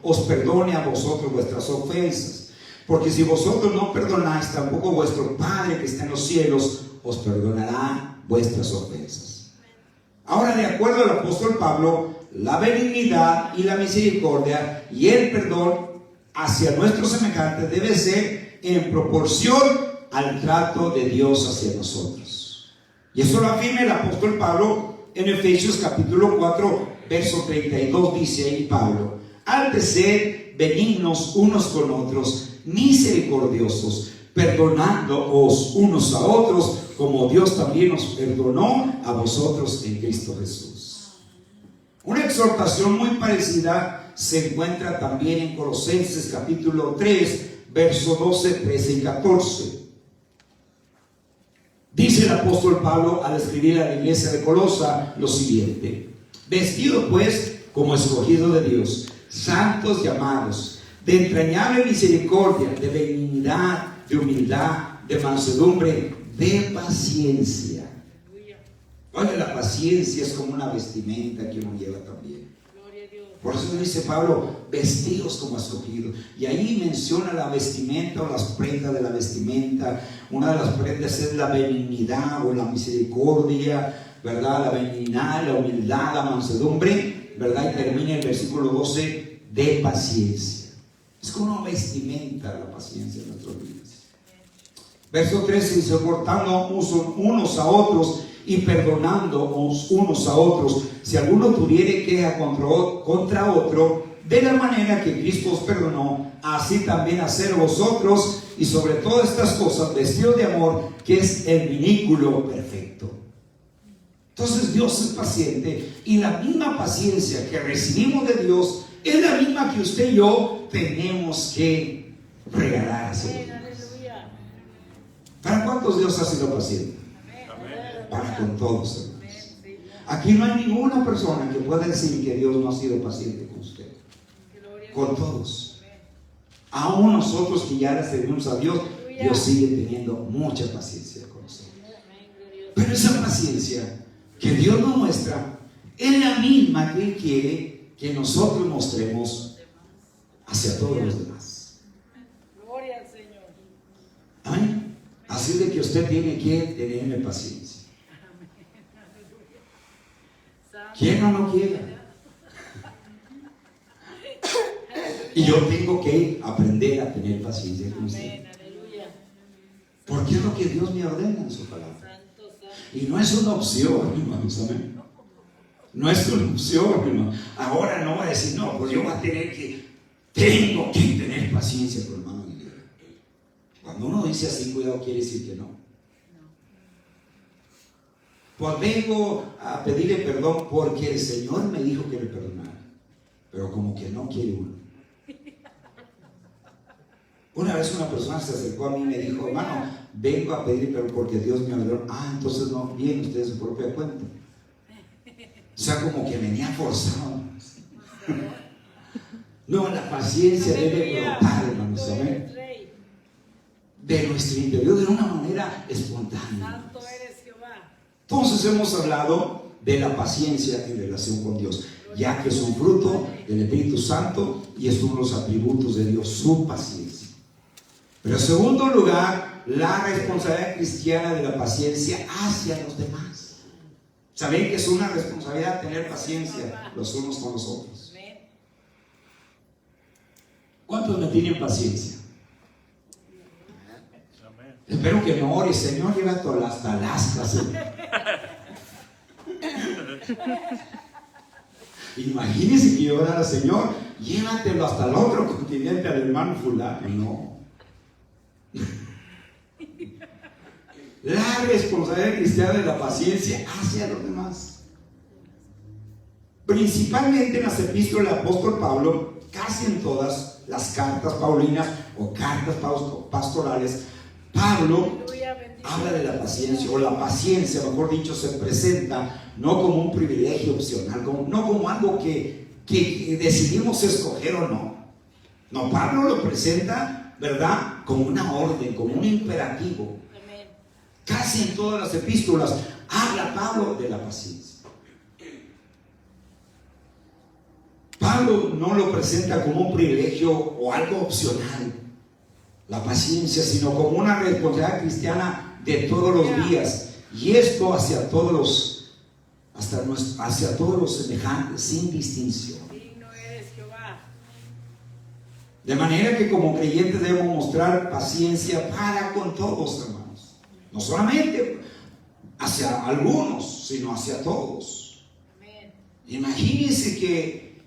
os perdone a vosotros vuestras ofensas. Porque si vosotros no perdonáis, tampoco vuestro Padre que está en los cielos os perdonará vuestras ofensas. Ahora, de acuerdo al apóstol Pablo, la benignidad y la misericordia y el perdón hacia nuestros semejantes debe ser en proporción al trato de Dios hacia nosotros. Y eso lo afirma el apóstol Pablo en Efesios capítulo 4, verso 32, dice ahí Pablo: antes sed benignos unos con otros, misericordiosos, perdonándoos unos a otros, como Dios también os perdonó a vosotros en Cristo Jesús. Una exhortación muy parecida se encuentra también en Colosenses capítulo 3, verso 12, 13 y 14. Dice el apóstol Pablo al escribir a la iglesia de Colosa lo siguiente: vestido pues como escogido de Dios, santos llamados, de entrañable misericordia, de benignidad, de humildad, de mansedumbre, de paciencia. Oye, la paciencia es como una vestimenta que uno lleva también. Por eso dice Pablo, vestidos como escogidos. Y ahí menciona la vestimenta o las prendas de la vestimenta. Una de las prendas es la benignidad o la misericordia, ¿verdad? La benignidad, la humildad, la mansedumbre, ¿verdad? Y termina el versículo 12, de paciencia. Es como una vestimenta la paciencia en nuestros días. Verso 13 dice, soportándonos unos a otros y perdonándonos unos a otros, si alguno tuviere queja contra otro, de la manera que Cristo os perdonó, así también hacer vosotros, y sobre todas estas cosas vestidos de amor, que es el vínculo perfecto. Entonces Dios es paciente, y la misma paciencia que recibimos de Dios es la misma que usted y yo tenemos que regalar a Dios. ¿Para cuántos Dios ha sido paciente? Para con todos, hermanos. Aquí no hay ninguna persona que pueda decir que Dios no ha sido paciente con usted. Con todos. Aún nosotros que ya le servimos a Dios, Dios sigue teniendo mucha paciencia con nosotros. Pero esa paciencia que Dios nos muestra es la misma que Él quiere que nosotros mostremos hacia todos los demás. Gloria al Señor. Amén. Así de que usted tiene que tenerme paciencia. ¿Quién no lo quiere? Y yo tengo que aprender a tener paciencia con usted. Porque es lo que Dios me ordena en su palabra. Y no es una opción, hermanos. Amén. No es una opción, hermano. Ahora no va a decir, no, pues yo voy a tener que, tengo que tener paciencia con el hermano Guillermo. Cuando uno dice así, cuidado, quiere decir que no. Pues vengo a pedirle perdón porque el Señor me dijo que le perdonara. Pero como que no quiere uno. Una vez una persona se acercó a mí y me dijo, hermano, vengo a pedirle perdón porque Dios me ordenó. Entonces no viene usted de su propia cuenta. O sea, como que venía forzado. No, la paciencia debe brotar, hermanos, amén, de nuestro interior de una manera espontánea. Santo eres Jehová. Entonces hemos hablado de la paciencia en relación con Dios, ya que es un fruto del Espíritu Santo y es uno de los atributos de Dios, su paciencia. Pero en segundo lugar, la responsabilidad cristiana de la paciencia hacia los demás. ¿Saben que es una responsabilidad tener paciencia los unos con los otros? ¿Cuántos me tienen paciencia? Espero que me ore, Señor, llega hasta Alaska. Imagínense que yo orara, Señor, llévatelo hasta el otro continente al hermano fulano. No. La responsabilidad cristiana de la paciencia hacia los demás. Principalmente en las epístolas del apóstol Pablo, casi en todas las cartas paulinas o cartas pastorales, Pablo habla de la paciencia, o la paciencia, mejor dicho, se presenta no como un privilegio opcional, no como algo que decidimos escoger o no. No, Pablo lo presenta, ¿verdad?, como una orden, como un imperativo. Casi en todas las epístolas habla Pablo de la paciencia. Pablo no lo presenta como un privilegio o algo opcional, la paciencia, sino como una responsabilidad cristiana de todos los días, y esto hacia todos los semejantes, sin distinción. Digno eres Jehová. De manera que como creyentes debemos mostrar paciencia para con todos, hermanos. No solamente hacia algunos, sino hacia todos. Amén. Imagínense que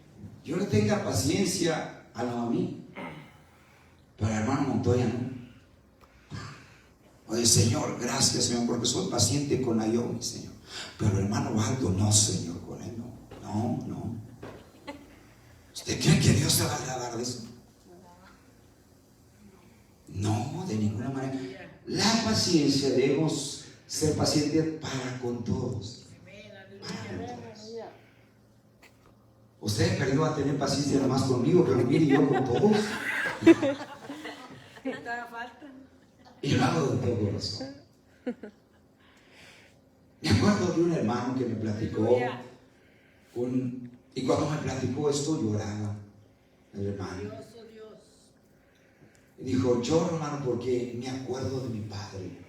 yo le tenga paciencia a Noemí, pero al hermano Montoya no. Oye, Señor, gracias, Señor, porque soy paciente con Naomi, Señor. Pero el hermano Waldo, no, Señor, con él no. No. ¿Usted cree que Dios se va a agradar de eso? No, de ninguna manera. La paciencia debemos ser paciente para con todos. Amén, Para aleluya. con todos. Usted aprendió a tener paciencia nomás conmigo, pero mire, yo con todos. Estaba falta. Y lo hago de todo corazón. Me acuerdo de un hermano que me platicó, Aleluya. y cuando me platicó esto lloraba el hermano. Dios, oh Dios. Y dijo, yo hermano, porque me acuerdo de mi padre.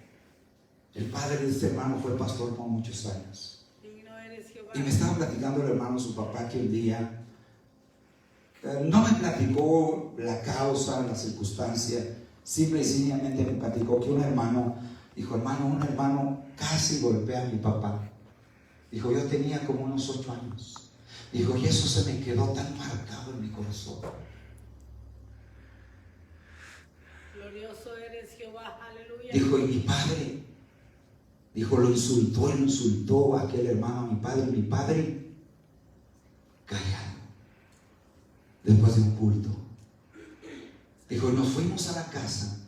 El padre de este hermano fue pastor por muchos años. Digno eres Jehová. Y me estaba platicando el hermano, su papá, que un día no me platicó la causa, la circunstancia, simple y sencillamente me platicó que un hermano, dijo, hermano, un hermano casi golpea a mi papá. Dijo, yo tenía como unos 8 años. Dijo, y eso se me quedó tan marcado en mi corazón. Glorioso eres Jehová, aleluya. Dijo, y mi padre, dijo, lo insultó a aquel hermano, a mi padre callado, después de un culto. Dijo, y nos fuimos a la casa.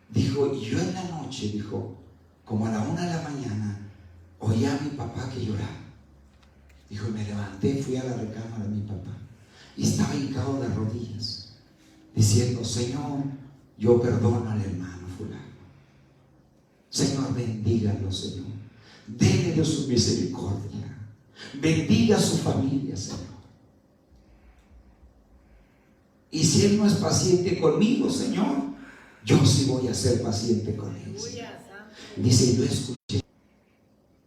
Dijo, y yo en la noche, dijo, como a la 1 de la mañana, oí a mi papá que lloraba. Dijo, y me levanté, fui a la recámara de mi papá, y estaba hincado de rodillas, diciendo, Señor, yo perdono al hermano fulano. Señor, bendígalo, Señor. Dele de su misericordia. Bendiga a su familia, Señor. Y si Él no es paciente conmigo, Señor, yo sí voy a ser paciente con Él, Señor. Aleluya, santo. Dice, y lo escuché.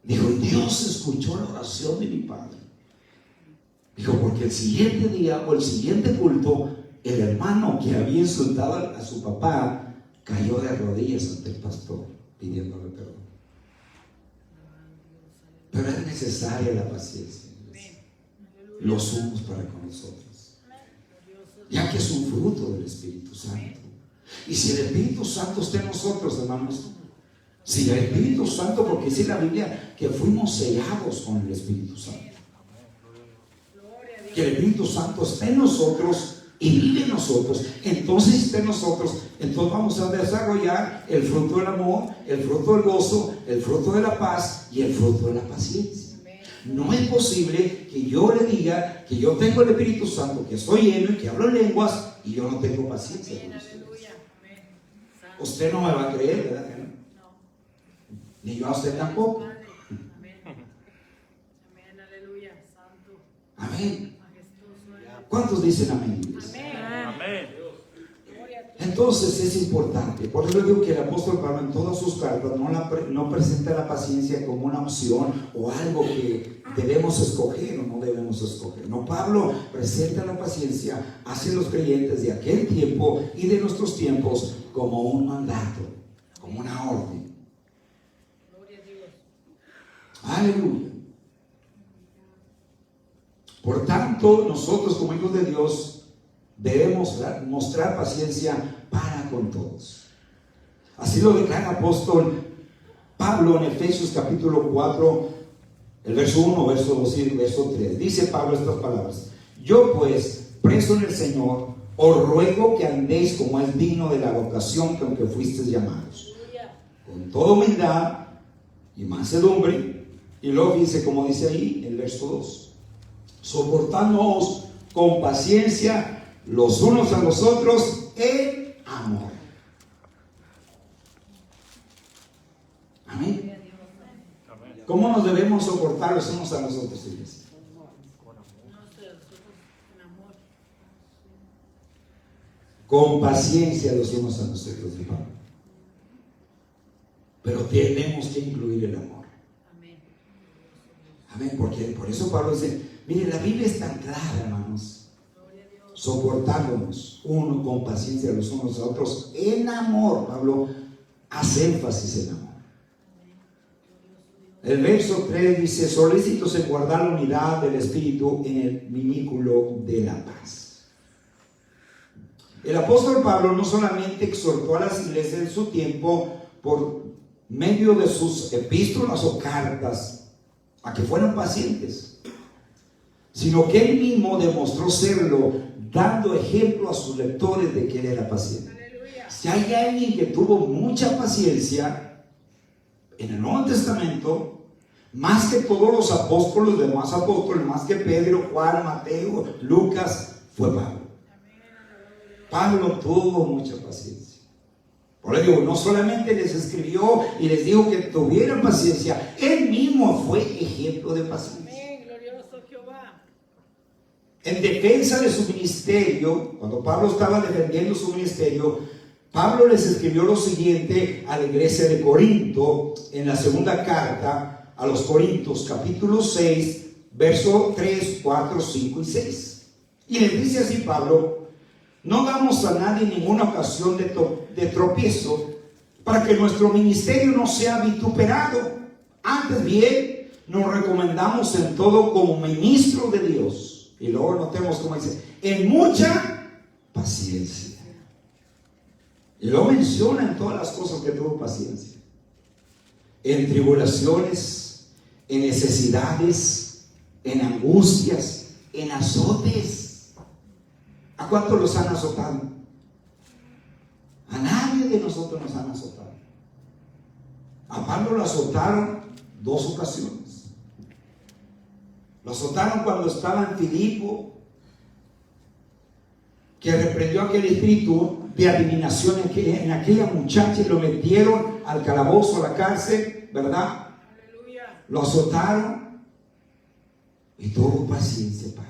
Dijo, y Dios escuchó la oración de mi padre. Dijo, porque el siguiente día o el siguiente culto, el hermano que había insultado a su papá cayó de rodillas ante el pastor pidiéndole perdón. Pero es necesaria la paciencia, los unos para con los otros, ya que es un fruto del Espíritu Santo. Y si el Espíritu Santo está en nosotros, hermanos, si el Espíritu Santo, porque dice la Biblia que fuimos sellados con el Espíritu Santo, que el Espíritu Santo está en nosotros y vive en nosotros, entonces está en nosotros, entonces vamos a desarrollar el fruto del amor, el fruto del gozo, el fruto de la paz y el fruto de la paciencia. No es posible que yo le diga que yo tengo el Espíritu Santo, que estoy lleno y que hablo en lenguas y yo no tengo paciencia con ustedes. Usted no me va a creer, ¿verdad que no? Ni yo a usted tampoco. Amén. Amén, aleluya, santo. Amén. Majestuoso eres. ¿Cuántos dicen amén, iglesia? Amén. Gloria a ti. Entonces es importante, por eso digo que el apóstol Pablo en todas sus cartas no presenta la paciencia como una opción o algo que debemos escoger o no debemos escoger. No, Pablo presenta la paciencia hacia los creyentes de aquel tiempo y de nuestros tiempos como un mandato, como una orden. Gloria a Dios. Aleluya. Por tanto, nosotros como hijos de Dios debemos mostrar paciencia para con todos. Así lo declara el apóstol Pablo en Efesios capítulo 4, el verso 1, verso 2 y el verso 3. Dice Pablo estas palabras: yo pues, preso en el Señor, os ruego que andéis como es digno de la vocación con que fuisteis llamados, Aleluya. con toda humildad y mansedumbre. Y luego dice, como dice ahí el verso 2, soportándoos con paciencia los unos a los otros en amor. Amén. ¿Cómo nos debemos soportar los unos a los otros, iglesia? En amor. Con paciencia los unos a los otros, dijo Pablo. Pero tenemos que incluir el amor. Amén. Amén, porque por eso Pablo dice, mire, la Biblia es tan clara, hermanos. Gloria a Dios. Soportándonos uno con paciencia los unos a otros en amor. Pablo hace énfasis en amor. El verso 3 dice, solícitos en guardar la unidad del Espíritu en el vínculo de la paz. El apóstol Pablo no solamente exhortó a las iglesias en su tiempo por medio de sus epístolas o cartas a que fueran pacientes, sino que él mismo demostró serlo, dando ejemplo a sus lectores de que él era paciente. Aleluya. Si hay alguien que tuvo mucha paciencia, en el Nuevo Testamento, más que todos los apóstoles, los demás apóstoles, más que Pedro, Juan, Mateo, Lucas, fue Pablo. Pablo tuvo mucha paciencia. Por eso digo, no solamente les escribió y les dijo que tuvieran paciencia, él mismo fue ejemplo de paciencia. Amén, glorioso Jehová. En defensa de su ministerio, cuando Pablo estaba defendiendo su ministerio, Pablo les escribió lo siguiente a la iglesia de Corinto en la segunda carta a los Corintios, capítulo 6, verso 3, 4, 5 y 6. Y les dice así Pablo: no damos a nadie ninguna ocasión de tropiezo para que nuestro ministerio no sea vituperado. Antes bien, nos recomendamos en todo como ministros de Dios. Y luego notemos cómo dice: en mucha paciencia. Y luego menciona en todas las cosas que tuvo paciencia. En tribulaciones, en necesidades, en angustias, en azotes. ¿A cuántos los han azotado? A nadie de nosotros nos han azotado. A Pablo lo azotaron 2 ocasiones. Lo azotaron cuando estaba en Filipo, que reprendió aquel espíritu de adivinación en aquella muchacha y lo metieron al calabozo, a la cárcel, ¿verdad? Aleluya. Lo azotaron y tuvo paciencia Pablo.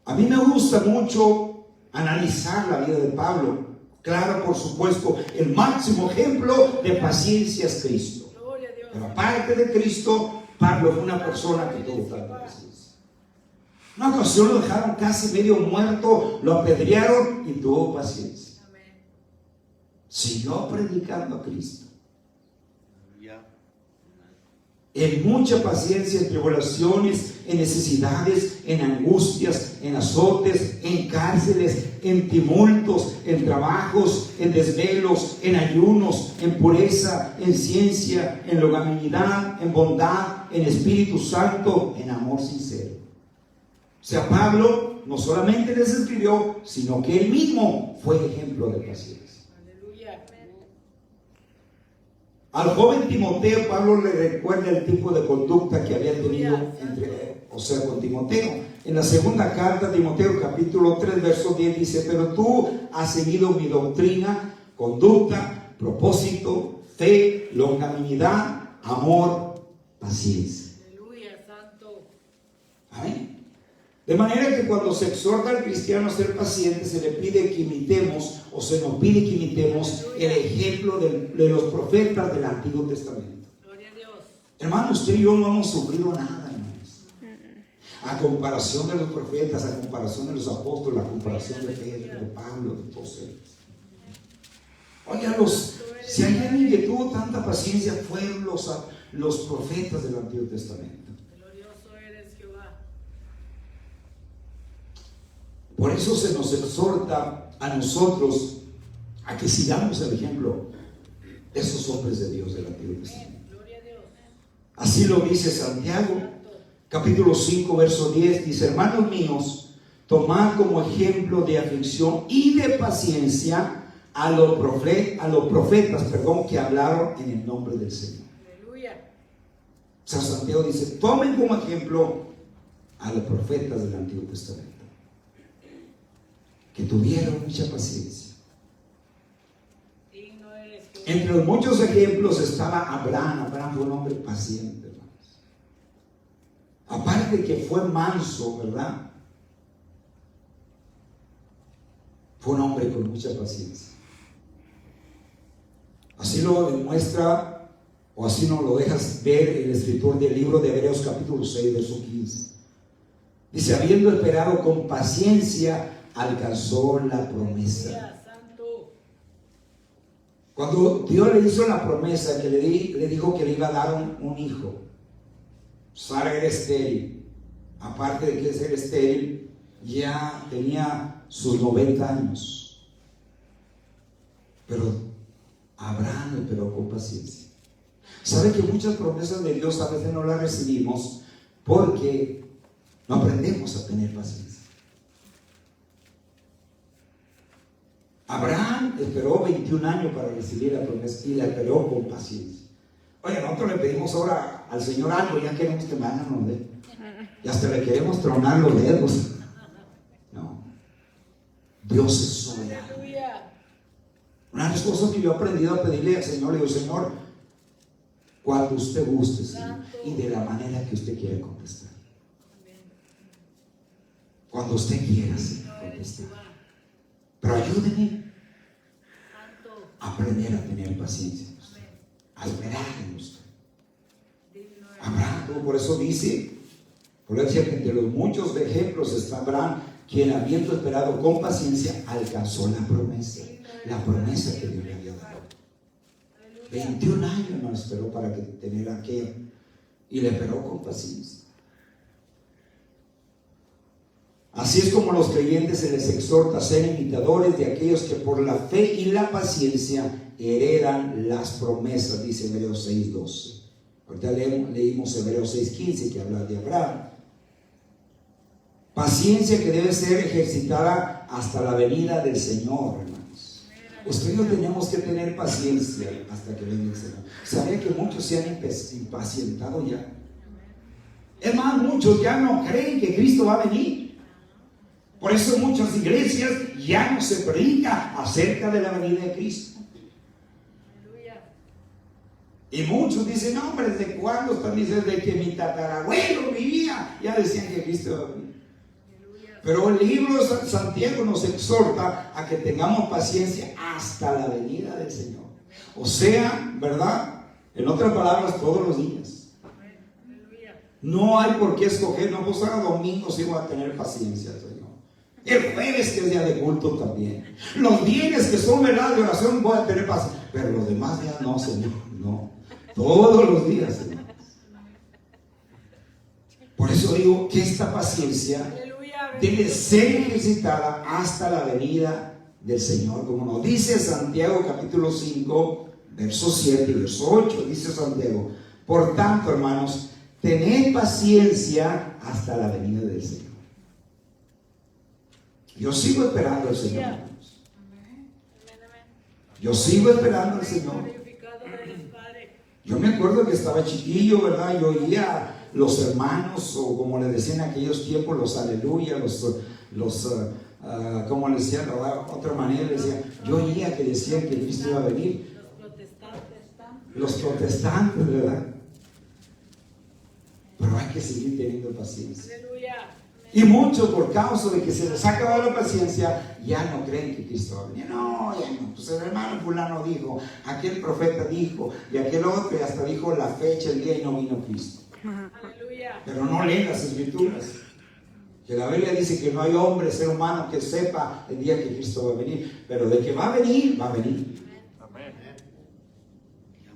A mí me gusta mucho analizar la vida de Pablo. Claro, por supuesto, el máximo ejemplo de paciencia es Cristo. Gloria a Dios. Pero aparte de Cristo, Pablo fue una persona que tuvo tanta paciencia. Una ocasión lo dejaron casi medio muerto, lo apedrearon y tuvo paciencia. Amén. Siguió predicando a Cristo. En mucha paciencia, en tribulaciones, en necesidades, en angustias, en azotes, en cárceles, en tumultos, en trabajos, en desvelos, en ayunos, en pureza, en ciencia, en longanimidad, en bondad, en Espíritu Santo, en amor sincero. O sea, Pablo no solamente les escribió, sino que él mismo fue ejemplo de paciencia. Aleluya. Al joven Timoteo, Pablo le recuerda el tipo de conducta que había tenido con Timoteo. En la segunda carta, Timoteo capítulo 3, verso 10 dice: pero tú has seguido mi doctrina, conducta, propósito, fe, longanimidad, amor, paciencia. Aleluya, santo. Amén. De manera que cuando se exhorta al cristiano a ser paciente, se le pide que imitemos, o se nos pide que imitemos el ejemplo de los profetas del Antiguo Testamento. Gloria a Dios. Hermanos, usted y yo no hemos sufrido nada, hermanos. A comparación de los profetas, a comparación de los apóstoles, a comparación de Pedro, de Pablo, de todos ellos. Oigan, si hay alguien que tuvo tanta paciencia, fueron los profetas del Antiguo Testamento. Glorioso eres, Jehová. Por eso se nos exhorta a nosotros a que sigamos el ejemplo de esos hombres de Dios del Antiguo Testamento. Gloria a Dios. Así lo dice Santiago, capítulo 5, verso 10. Dice: hermanos míos, tomad como ejemplo de aflicción y de paciencia a los profetas que hablaron en el nombre del Señor. Aleluya. San Santiago dice: tomen como ejemplo a los profetas del Antiguo Testamento, que tuvieron mucha paciencia. Digno eres, Jehová. Entre los muchos ejemplos estaba Abraham. Abraham fue un hombre paciente, hermanos. Aparte que fue manso, ¿verdad? Fue un hombre con mucha paciencia. Así lo demuestra, o así nos lo dejas ver el escritor del libro de Hebreos capítulo 6, verso 15. Dice: habiendo esperado con paciencia, alcanzó la promesa. Aleluya, santo. Cuando Dios le hizo la promesa, que le dijo que le iba a dar un hijo, Sara era estéril. Aparte de que ser estéril, ya tenía sus 90 años. Pero Abraham esperó con paciencia. ¿Sabe que muchas promesas de Dios a veces no las recibimos porque no aprendemos a tener paciencia? Abraham esperó 21 años para recibir la promesa y la esperó con paciencia. Oye, nosotros le pedimos ahora al Señor algo, ya queremos que mañana nos dé. Y hasta le queremos tronar los dedos. No. Dios es soberano. Aleluya. Una de las cosas que yo he aprendido a pedirle al Señor, le digo, Señor, cuando usted guste, Señor, y de la manera que usted quiera contestar. Cuando usted quiera, Señor, contestar. Pero ayúdeme a aprender a tener paciencia, a esperar en usted. Abraham, por eso dice, por eso que entre los muchos ejemplos está Abraham, quien habiendo esperado con paciencia, alcanzó la promesa que Dios le había dado. 21 años no esperó para que tener aquello, y le esperó con paciencia. Así es como los creyentes se les exhorta a ser imitadores de aquellos que por la fe y la paciencia heredan las promesas, dice Hebreos 6:12. Ahorita leímos Hebreos 6:15 que habla de Abraham. Paciencia que debe ser ejercitada hasta la venida del Señor, hermanos. Usted y yo tenemos que tener paciencia hasta que venga el Señor. ¿Sabía que muchos se han impacientado ya? Es más, muchos ya no creen que Cristo va a venir. Por eso en muchas iglesias ya no se predica acerca de la venida de Cristo. Y muchos dicen, no, hombre, ¿desde cuándo están diciendo? Desde que mi tatarabuelo vivía, ya decían que Cristo iba a venir. Pero el libro de Santiago nos exhorta a que tengamos paciencia hasta la venida del Señor. O sea, ¿verdad? En otras palabras, todos los días. No hay por qué escoger, no, pues ahora domingo sí voy a tener paciencia, Señor. El jueves, que es día de culto, también. Los viernes, que son verdad de oración, voy a tener paciencia. Pero los demás días no, Señor, no. Todos los días, Señor. Por eso digo que esta paciencia debe ser ejercitada hasta la venida del Señor, como nos dice Santiago capítulo 5, verso 7 y verso 8. Dice Santiago: por tanto, hermanos, tened paciencia hasta la venida del Señor. Yo sigo esperando al Señor, hermanos. Yo sigo esperando al Señor. Yo me acuerdo que estaba chiquillo, ¿verdad? Yo oía los hermanos, o como le decían en aquellos tiempos, los aleluya, como le decían, ¿verdad? Otra manera le decían, yo oía que decían que Cristo iba a venir. Los protestantes, ¿verdad? Pero hay que seguir teniendo paciencia. Y muchos, por causa de que se les ha acabado la paciencia, ya no creen que Cristo va a venir. No, ya no. Pues el hermano fulano dijo, aquel profeta dijo, y aquel otro, y hasta dijo la fecha, el día, y no vino Cristo. Pero no leen las Escrituras. Que la Biblia dice que no hay hombre, ser humano, que sepa el día que Cristo va a venir. Pero de que va a venir, va a venir.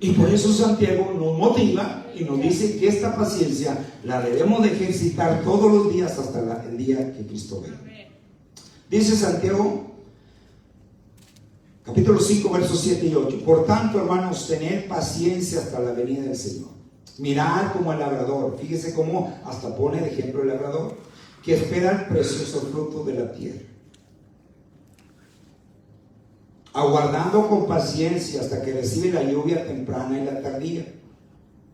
Y por eso Santiago nos motiva y nos dice que esta paciencia la debemos de ejercitar todos los días hasta el día que Cristo venga. Dice Santiago, capítulo 5, versos 7 y 8. Por tanto, hermanos, tened paciencia hasta la venida del Señor. Mirad como el labrador, fíjese cómo hasta pone de ejemplo el labrador, que espera el precioso fruto de la tierra, aguardando con paciencia hasta que recibe la lluvia temprana y la tardía.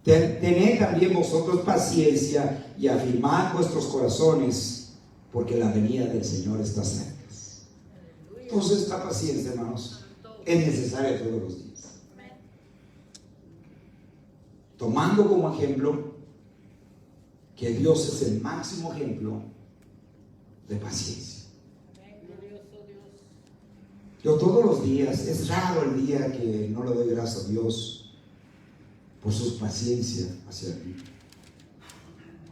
Tened también vosotros paciencia y afirmad vuestros corazones, porque la venida del Señor está cerca. Entonces esta paciencia, hermanos, es necesaria todos los días. Tomando como ejemplo que Dios es el máximo ejemplo de paciencia. Yo todos los días, es raro el día que no le doy gracias a Dios por su paciencia hacia mí.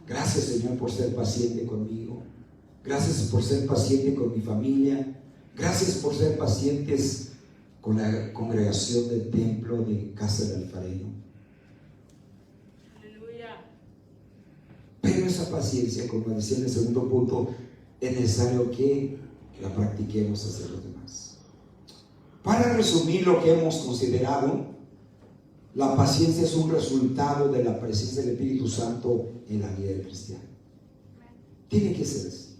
Gracias, Señor, por ser paciente conmigo. Gracias por ser paciente con mi familia. Gracias por ser pacientes con la congregación del templo de Casa del Alfarero. Pero esa paciencia, como decía en el segundo punto, es necesario que la practiquemos hacia los demás. Para resumir lo que hemos considerado, la paciencia es un resultado de la presencia del Espíritu Santo en la vida del cristiano. Tiene que ser así.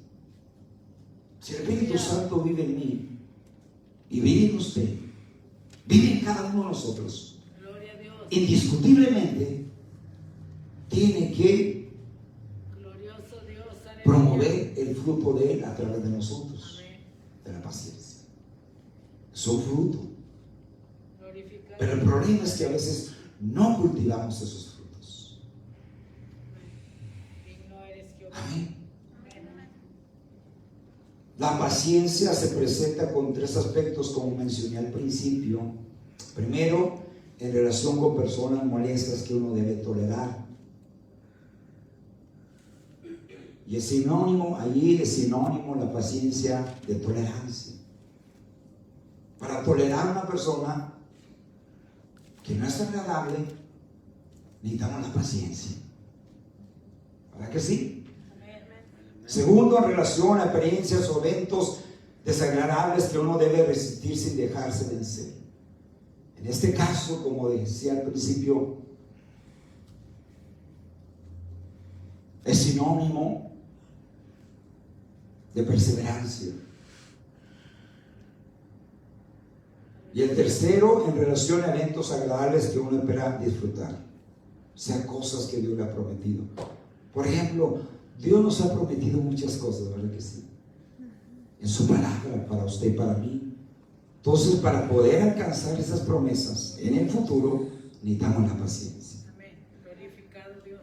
Si el Espíritu Santo vive en mí y vive en usted, vive en cada uno de nosotros, Gloria a Dios. indiscutiblemente tiene que Glorioso Dios. Aleluya. promover el fruto de Él a través de nosotros, Amén. de la paciencia. Es un fruto. Glorificado. Pero el problema es que a veces no cultivamos esos frutos. Digno eres Jehová. Amén. Amén. La paciencia se presenta con tres aspectos, como mencioné al principio. Primero, en relación con personas molestas que uno debe tolerar. Y es sinónimo, allí es sinónimo la paciencia de tolerancia. Para tolerar a una persona que no es agradable, necesitamos la paciencia. ¿Verdad que sí? Segundo, en relación a experiencias o eventos desagradables que uno debe resistir sin dejarse vencer. En este caso, como decía al principio, es sinónimo de perseverancia. Y el tercero, en relación a eventos agradables que uno espera disfrutar, o sea, cosas que Dios le ha prometido. Por ejemplo, Dios nos ha prometido muchas cosas, ¿verdad que sí? En su palabra, para usted y para mí. Entonces, para poder alcanzar esas promesas en el futuro, necesitamos la paciencia. Amén. Glorificado Dios.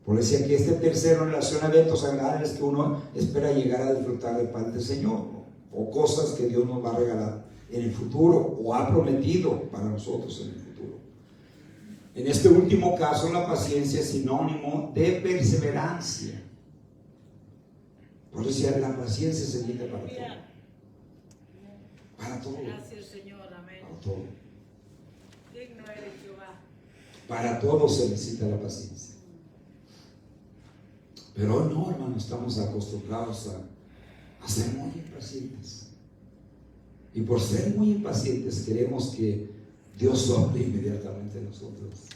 Por eso decía que este tercero, en relación a eventos agradables que uno espera llegar a disfrutar de parte del Señor, ¿no? O cosas que Dios nos va a regalar en el futuro, o ha prometido para nosotros en el futuro. En este último caso, la paciencia es sinónimo de perseverancia. Por eso decía, la paciencia se necesita para todo. Para todo. Gracias, Señor. Amén. Para todo. Digno eres Jehová. Para todo se necesita la paciencia. Pero hoy no, hermano, estamos acostumbrados a ser muy impacientes. Y por ser muy impacientes queremos que Dios sobre inmediatamente en nosotros.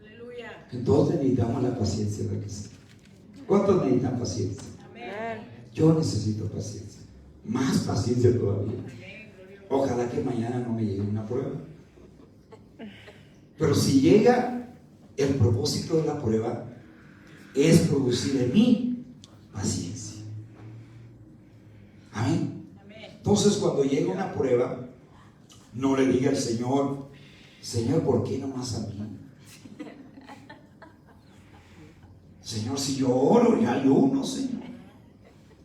Aleluya. Entonces necesitamos la paciencia, ¿verdad que sí? ¿Cuántos necesitan paciencia? Amén. Yo necesito paciencia. Más paciencia todavía. Amén. Gloria. Ojalá que mañana no me llegue una prueba. Pero si llega, el propósito de la prueba es producir en mí paciencia. Amén. Amén. Entonces, cuando llega una prueba, no le diga al Señor, Señor, ¿por qué no más a mí? Señor, si yo oro y ayuno, Señor.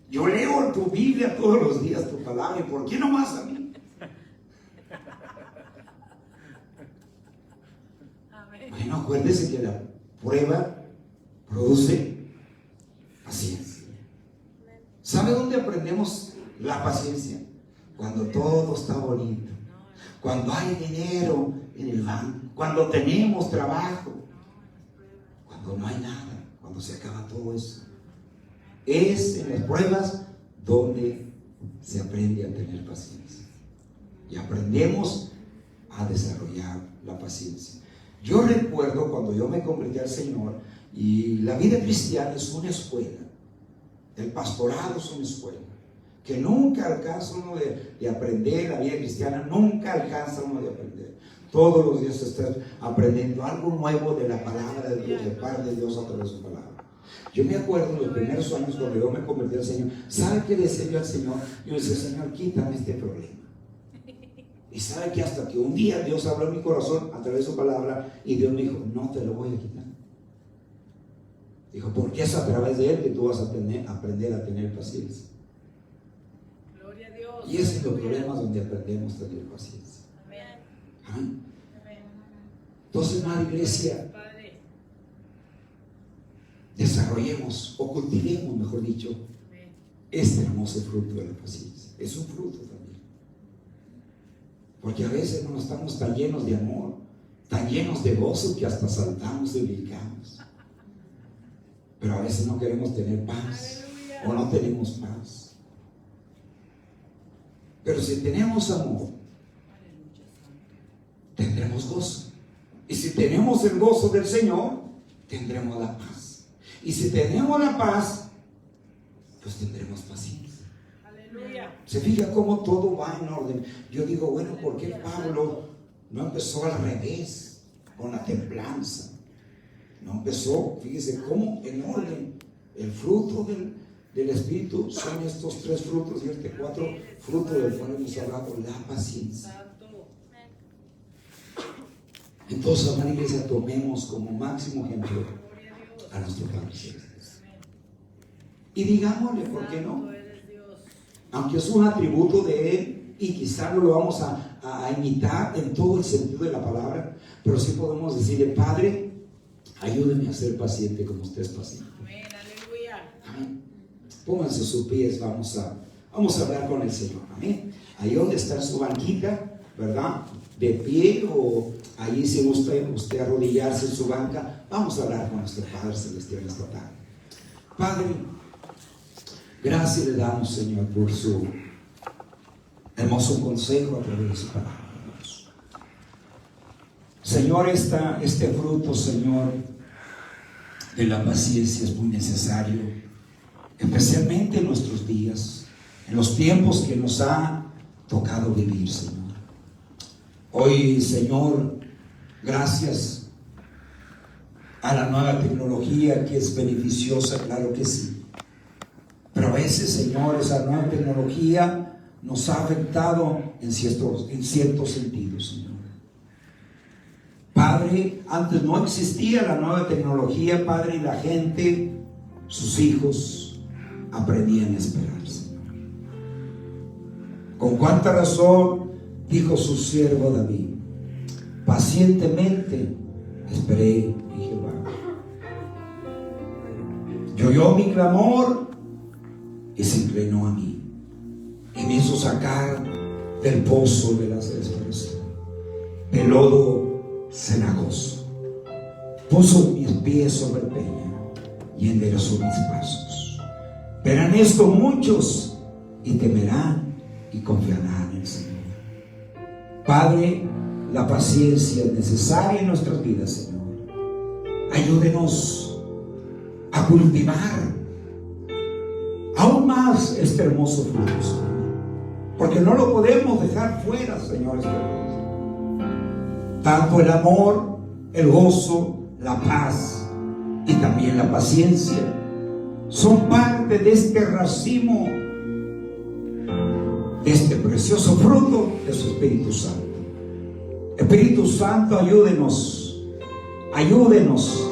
Yo leo tu Biblia todos los días, tu palabra, ¿y por qué no más a mí? Amén. Bueno, acuérdese que la prueba produce paciencia. ¿Sabe dónde aprendemos la paciencia? Cuando todo está bonito, cuando hay dinero en el banco, cuando tenemos trabajo, cuando no hay nada, cuando se acaba todo eso. Es en las pruebas donde se aprende a tener paciencia y aprendemos a desarrollar la paciencia. Yo recuerdo cuando yo me convertí al Señor, y la vida cristiana es una escuela, el pastorado es una escuela, que nunca alcanza uno de aprender. La vida cristiana nunca alcanza uno de aprender. Todos los días estás aprendiendo algo nuevo de la palabra de Dios, de parte de Dios a través de su palabra. Yo me acuerdo en los primeros años cuando yo me convertí al Señor, ¿sabe qué decía yo al Señor? Yo decía, Señor, quítame este problema. Y sabe que hasta que un día Dios habló en mi corazón a través de su palabra, y Dios me dijo, no te lo voy a quitar. Dijo, porque es a través de él que tú vas a aprender a tener paciencia. Gloria a Dios. Y ese es el problema donde aprendemos a tener paciencia. Amén. Amén. Amén. Entonces, madre iglesia, Padre. desarrollemos o cultivemos, mejor dicho, Amén. este hermoso fruto de la paciencia. Es un fruto también. Porque a veces no estamos tan llenos de amor, tan llenos de gozo, que hasta saltamos y brincamos. Pero a veces no queremos tener paz, o no tenemos paz. Pero si tenemos amor, tendremos gozo. Y si tenemos el gozo del Señor, tendremos la paz. Y si tenemos la paz, pues tendremos paciencia. Aleluya. Se fija cómo todo va en orden. Yo digo, bueno, ¿por qué Pablo no empezó al revés, con la templanza? No empezó, fíjese cómo en orden. El fruto del Espíritu son estos 3 frutos y este 4 frutos del cual hemos hablado, la paciencia. Santo. Entonces, amada iglesia, tomemos como máximo ejemplo Gloria a Dios. a nuestro Padre Celestial. Y digámosle, ¿por qué no? Santo eres Dios. Aunque es un atributo de Él y quizá no lo vamos a imitar en todo el sentido de la palabra, pero sí podemos decirle, Padre, ayúdeme a ser paciente como usted es paciente. Amén. Aleluya. Amén. Pónganse sus pies, vamos a hablar con el Señor. Amén. Ahí donde está en su banquita, ¿verdad? De pie o ahí si gusta usted arrodillarse en su banca, vamos a hablar con nuestro Padre Celestial esta tarde. Padre, gracias le damos, Señor, por su hermoso consejo a través de su palabra. Señor, este fruto, Señor, de la paciencia es muy necesario, especialmente en nuestros días, en los tiempos que nos ha tocado vivir, Señor. Hoy, Señor, gracias a la nueva tecnología que es beneficiosa, claro que sí. Pero a veces, Señor, esa nueva tecnología nos ha afectado en ciertos sentidos, Señor. Padre, antes no existía la nueva tecnología, Padre, y la gente, sus hijos, aprendían a esperar, Señor. Con cuánta razón dijo su siervo David, pacientemente esperé en Jehová. Y oyó mi clamor y se inclinó a mí y me hizo sacar del pozo de la desesperación, del lodo cenagoso. Puso mis pies sobre peña y enderezó mis pasos. Verán esto muchos y temerán y confiarán en el Señor. Padre, la paciencia es necesaria en nuestras vidas, Señor. Ayúdenos a cultivar aún más este hermoso fruto, Señor, porque no lo podemos dejar fuera, Señor. Tanto el amor, el gozo, la paz y también la paciencia son parte de este racimo, de este precioso fruto de su Espíritu Santo. Espíritu Santo, ayúdenos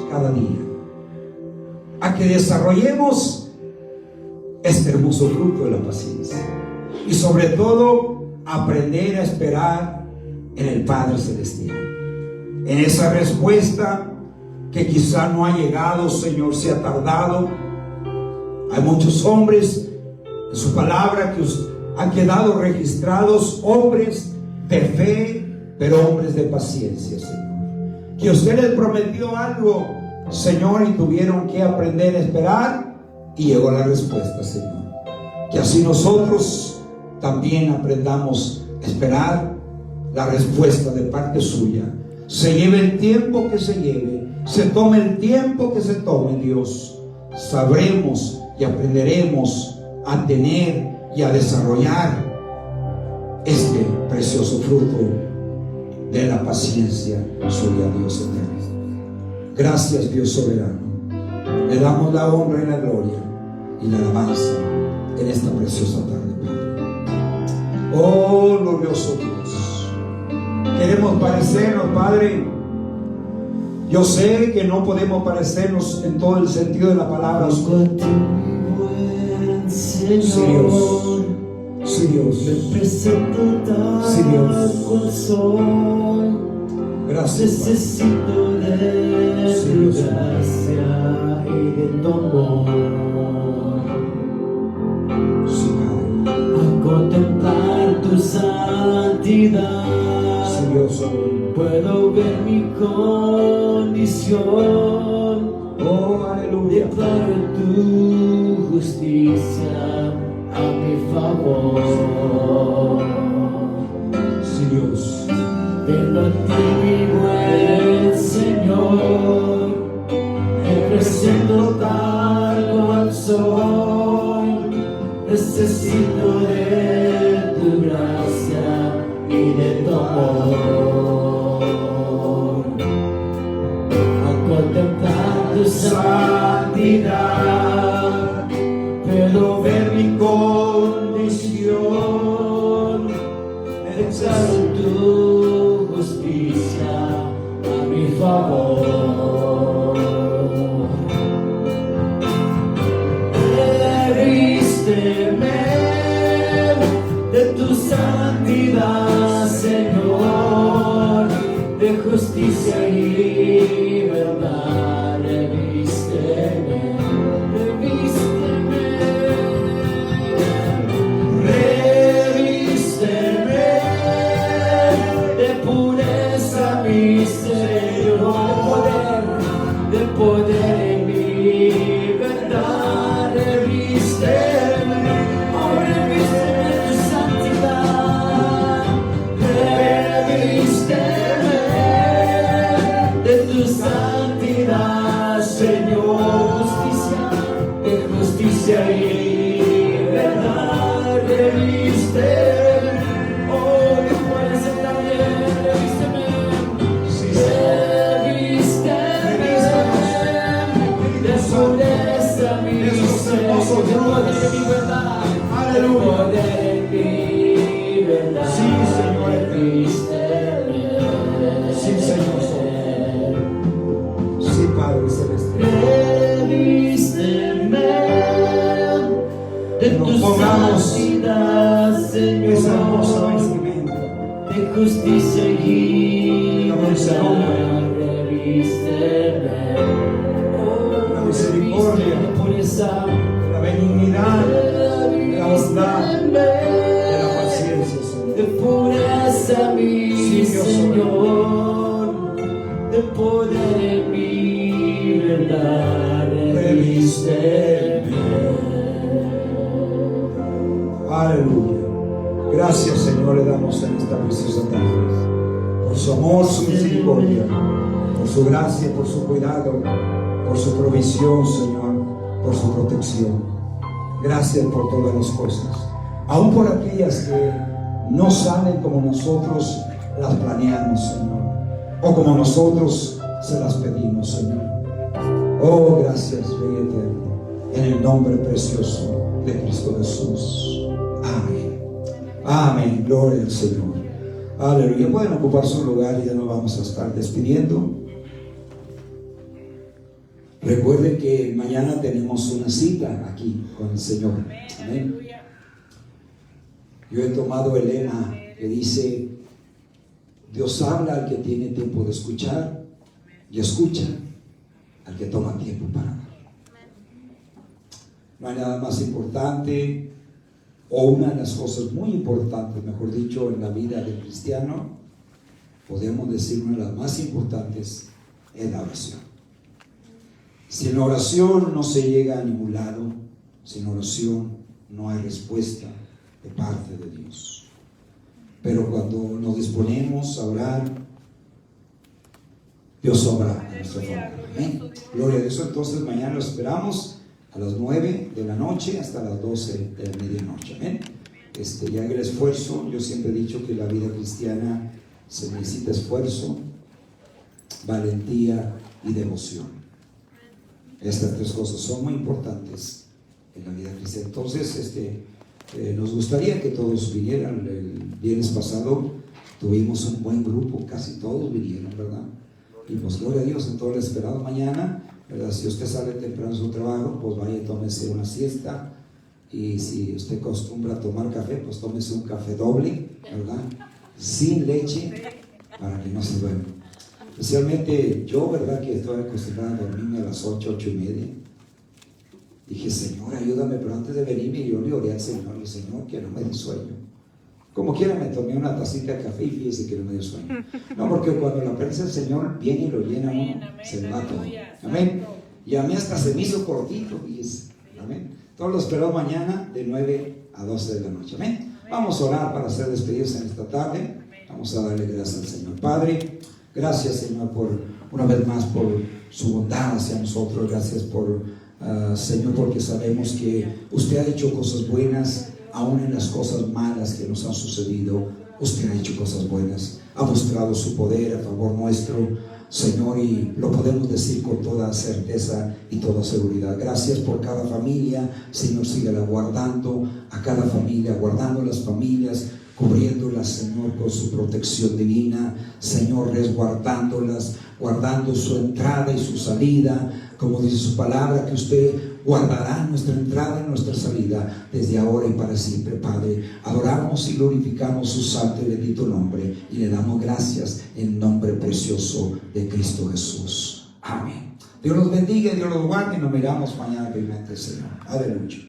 cada día a que desarrollemos este hermoso fruto de la paciencia y sobre todo aprender a esperar en el Padre Celestial, en esa respuesta que quizá no ha llegado, Señor, se ha tardado. Hay muchos hombres en su palabra que han quedado registrados, hombres de fe, pero hombres de paciencia, Señor, que usted les prometió algo, Señor, y tuvieron que aprender a esperar y llegó la respuesta, Señor. Que así nosotros también aprendamos a esperar la respuesta de parte suya. Se lleve el tiempo que se lleve, se tome el tiempo que se tome, Dios, sabremos y aprenderemos a tener y a desarrollar este precioso fruto de la paciencia suya, Dios eterno. Gracias, Dios soberano. Le damos la honra y la gloria y la alabanza en esta preciosa tarde, Padre. Oh, glorioso Dios, queremos parecernos, Padre. Yo sé que no podemos parecernos en todo el sentido de la palabra. Sí, Dios. Sí, Dios. Sí, Dios. Gracias. Necesito de tu gracia y de tu amor. Sí, Padre. A contemplar tu santidad. Sí, Dios. Puedo ver mi condición. Oh, aleluya. Declaro tu justicia a mi favor. Sí, Dios. Vengo a ti, mi buen Señor, me presento tal cual soy. necesito de tu gracia y de tu amor. Al contemplar tu santidad, puedo ver mi condición, declaro tu justicia a mi favor. Revísteme de tu santidad, Señor, de justicia y verdad. Revísteme, revísteme, revísteme de pureza, mi Señor, de poder en mi verdad. Revísteme, oh, revísteme de tu santidad, revísteme de tu santidad, Señor, de justicia y verdad. Revísteme, oh, de fuerza también. Revísteme, revísteme de pureza, mi Señor, de poder en mi verdad. Aleluya. Poder en mi verdad. Sí, Señor. Revísteme. Sí, Señor. Sí, Padre Celestial. Revísteme de Nos tu pongamos santidad, Señor, esa hermosa vestimenta. de justicia y La verdad. Revísteme, La misericordia, de pureza, la benignidad, la bondad, revísteme de la paciencia, Señor. de pureza, mi Sí, Dios, Señor, de poder en mi verdad. Revísteme. Aleluya. Gracias, Señor, le damos en esta preciosa tarde. Por su amor, su misericordia, por su gracia, por su cuidado, por su provisión, Señor, por su protección. Gracias por todas las cosas. Aún por aquellas que no salen como nosotros las planeamos, Señor. O como nosotros se las pedimos, Señor. Oh, gracias, Rey eterno. En el nombre precioso de Cristo Jesús. Amén. Amén. Gloria al Señor. Aleluya. Pueden ocupar su lugar y ya nos vamos a estar despidiendo. Recuerden que mañana tenemos una cita aquí con el Señor. Amén. Yo he tomado el lema que dice: Dios habla al que tiene tiempo de escuchar y escucha al que toma tiempo para hablar. No hay nada más importante, o una de las cosas muy importantes, mejor dicho, en la vida del cristiano, podemos decir una de las más importantes, es la oración. Sin oración no se llega a ningún lado, sin oración no hay respuesta de parte de Dios. Pero cuando nos disponemos a orar, Dios obra a nuestro favor. Amén. Gloria a Dios. Entonces mañana lo esperamos a las 9 de la noche hasta las 12 de la medianoche. Amén. Ya en el esfuerzo, yo siempre he dicho que la vida cristiana se necesita esfuerzo, valentía y devoción. Estas tres cosas son muy importantes en la vida cristiana. Entonces, nos gustaría que todos vinieran. El viernes pasado tuvimos un buen grupo, casi todos vinieron, ¿verdad? Y pues gloria a Dios, entonces les esperamos mañana, ¿verdad? Si usted sale temprano de su trabajo, pues vaya y tómese una siesta. Y si usted acostumbra a tomar café, pues tómese un café doble, ¿verdad? Sin leche, para que no se duerma. Especialmente yo, ¿verdad? Que estoy acostumbrado a dormirme a las 8, 8:30. Dije, Señor, ayúdame, pero antes de venirme yo le oré al Señor, y Señor, que no me dé sueño. Como quiera me tomé una tacita de café y fíjese que no me dio sueño. No, porque cuando la presencia del Señor viene y lo llena uno, se le va todo. Amén. Y a mí hasta se me hizo cortito, fíjese. Amén. Todos los espero mañana de 9 a 12 de la noche. Amén. Vamos a orar para ser despedidos en esta tarde. Vamos a darle gracias al Señor. Padre, Gracias, Señor, por una vez más por su bondad hacia nosotros. Gracias por, Señor, porque sabemos que usted ha hecho cosas buenas, aún en las cosas malas que nos han sucedido. Usted ha hecho cosas buenas, ha mostrado su poder a favor nuestro, Señor, y lo podemos decir con toda certeza y toda seguridad. Gracias por cada familia, Señor, síguela guardando a cada familia, guardando las familias, cubriéndolas, Señor, con su protección divina, Señor, resguardándolas, guardando su entrada y su salida, como dice su palabra, que usted guardará nuestra entrada y nuestra salida desde ahora y para siempre, Padre. Adoramos y glorificamos su santo y bendito nombre y le damos gracias en el nombre precioso de Cristo Jesús. Amén. Dios los bendiga y Dios los guarde y nos miramos mañana primeramente, Señor. Aleluya.